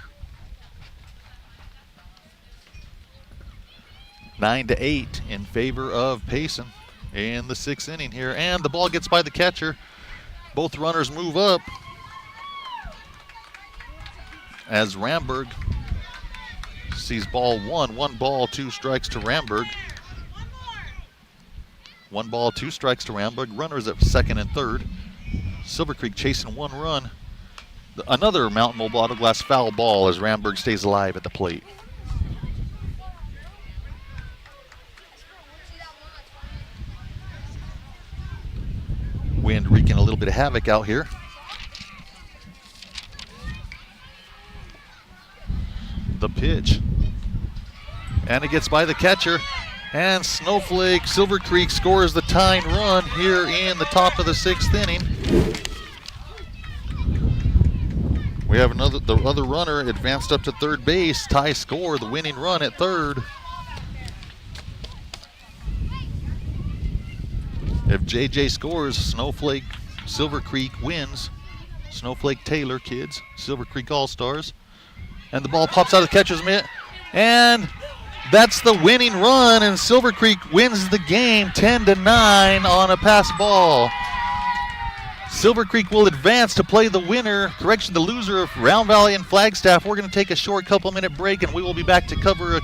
9-8 in favor of Payson in the 6th inning here. And the ball gets by the catcher. Both runners move up as Ramberg sees ball 1. 1 ball, 2 strikes to Ramberg. 1 ball, 2 strikes to Ramberg. Runners at second and third. Silver Creek chasing 1 run. Another Mountain Mobile Auto Glass foul ball as Ramberg stays alive at the plate. Wind wreaking a little bit of havoc out here. The pitch. And it gets by the catcher. And Snowflake, Silver Creek scores the tying run here in the top of the 6th inning. We have the other runner advanced up to third base. Tie score, the winning run at third. If JJ scores, Snowflake, Silver Creek wins. Snowflake Taylor kids, Silver Creek All-Stars. And the ball pops out of the catcher's mitt. And that's the winning run, and Silver Creek wins the game 10-9 on a pass ball. Silver Creek will advance to play the the loser of Round Valley and Flagstaff. We're going to take a short couple-minute break, and we will be back to cover a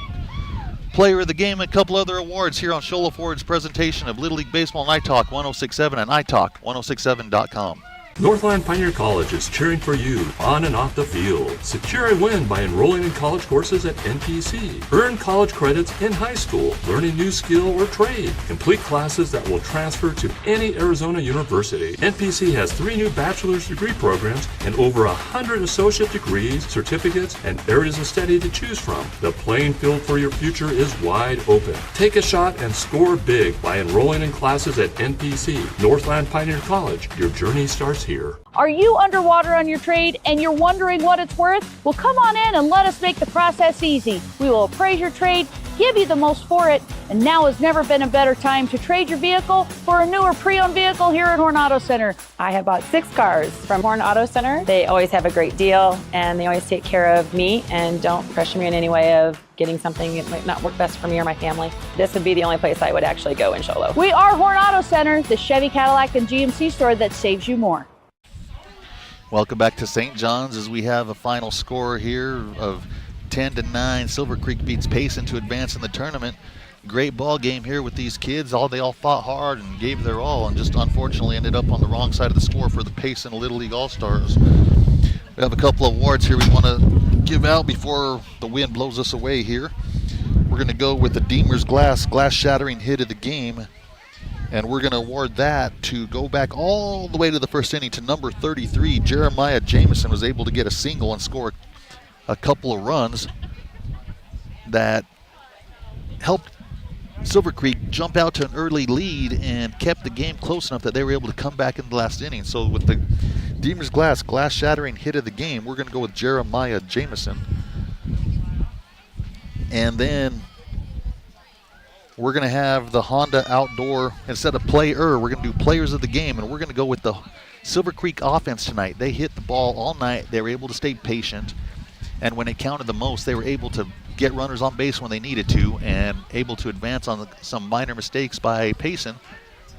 player of the game and a couple other awards here on Shola Ford's presentation of Little League Baseball and iTalk 106.7 and iTalk1067.com. Northland Pioneer College is cheering for you on and off the field. Secure a win by enrolling in college courses at NPC. Earn college credits in high school, learn a new skill or trade. Complete classes that will transfer to any Arizona university. NPC has 3 new bachelor's degree programs and over 100 associate degrees, certificates, and areas of study to choose from. The playing field for your future is wide open. Take a shot and score big by enrolling in classes at NPC. Northland Pioneer College. Your journey starts here. Are you underwater on your trade and you're wondering what it's worth? Well, come on in and let us make the process easy. We will appraise your trade, give you the most for it, and now has never been a better time to trade your vehicle for a newer pre-owned vehicle here at Horn Auto Center. I have bought 6 cars from Horn Auto Center. They always have a great deal, and they always take care of me and don't pressure me in any way of getting something that might not work best for me or my family. This would be the only place I would actually go in Sholo. We are Horn Auto Center, the Chevy, Cadillac, and GMC store that saves you more. Welcome back to St. John's as we have a final score here of 10-9. Silver Creek beats Payson to advance in the tournament. Great ball game here with these kids. They all fought hard and gave their all, and just unfortunately ended up on the wrong side of the score for the Payson Little League All-Stars. We have a couple of awards here we want to give out before the wind blows us away here. We're going to go with the Deemer's glass shattering hit of the game. And we're going to award that to go back all the way to the first inning to number 33. Jeremiah Jameson was able to get a single and score a couple of runs that helped Silver Creek jump out to an early lead and kept the game close enough that they were able to come back in the last inning. So with the Deemer's glass shattering hit of the game, we're going to go with Jeremiah Jameson. And then we're going to have the Honda Outdoor, instead of player, we're going to do players of the game, and we're going to go with the Silver Creek offense tonight. They hit the ball all night. They were able to stay patient, and when it counted the most, they were able to get runners on base when they needed to and able to advance on some minor mistakes by Payson,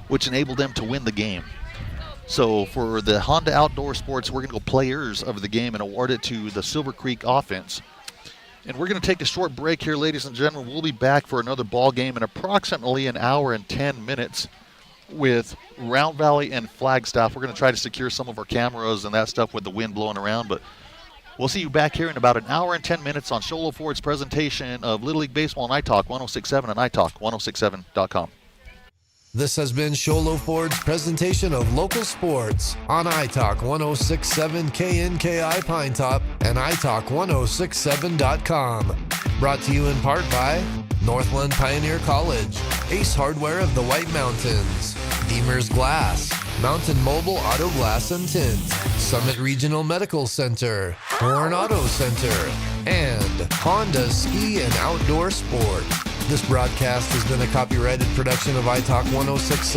which enabled them to win the game. So for the Honda Outdoor Sports, we're going to go players of the game and award it to the Silver Creek offense. And we're going to take a short break here, ladies and gentlemen. We'll be back for another ball game in approximately an hour and 10 minutes with Round Valley and Flagstaff. We're going to try to secure some of our cameras and that stuff with the wind blowing around, but we'll see you back here in about an hour and 10 minutes on Show Low Ford's presentation of Little League Baseball on iTalk 106.7 and iTalk1067.com. This has been Sholo Ford's presentation of local sports on iTalk 106.7 KNKI Pine Top and iTalk1067.com. Brought to you in part by Northland Pioneer College, Ace Hardware of the White Mountains, Deemer's Glass, Mountain Mobile Auto Glass and Tint, Summit Regional Medical Center, Horn Auto Center, and Honda Ski and Outdoor Sport. This broadcast has been a copyrighted production of iTalk 106.7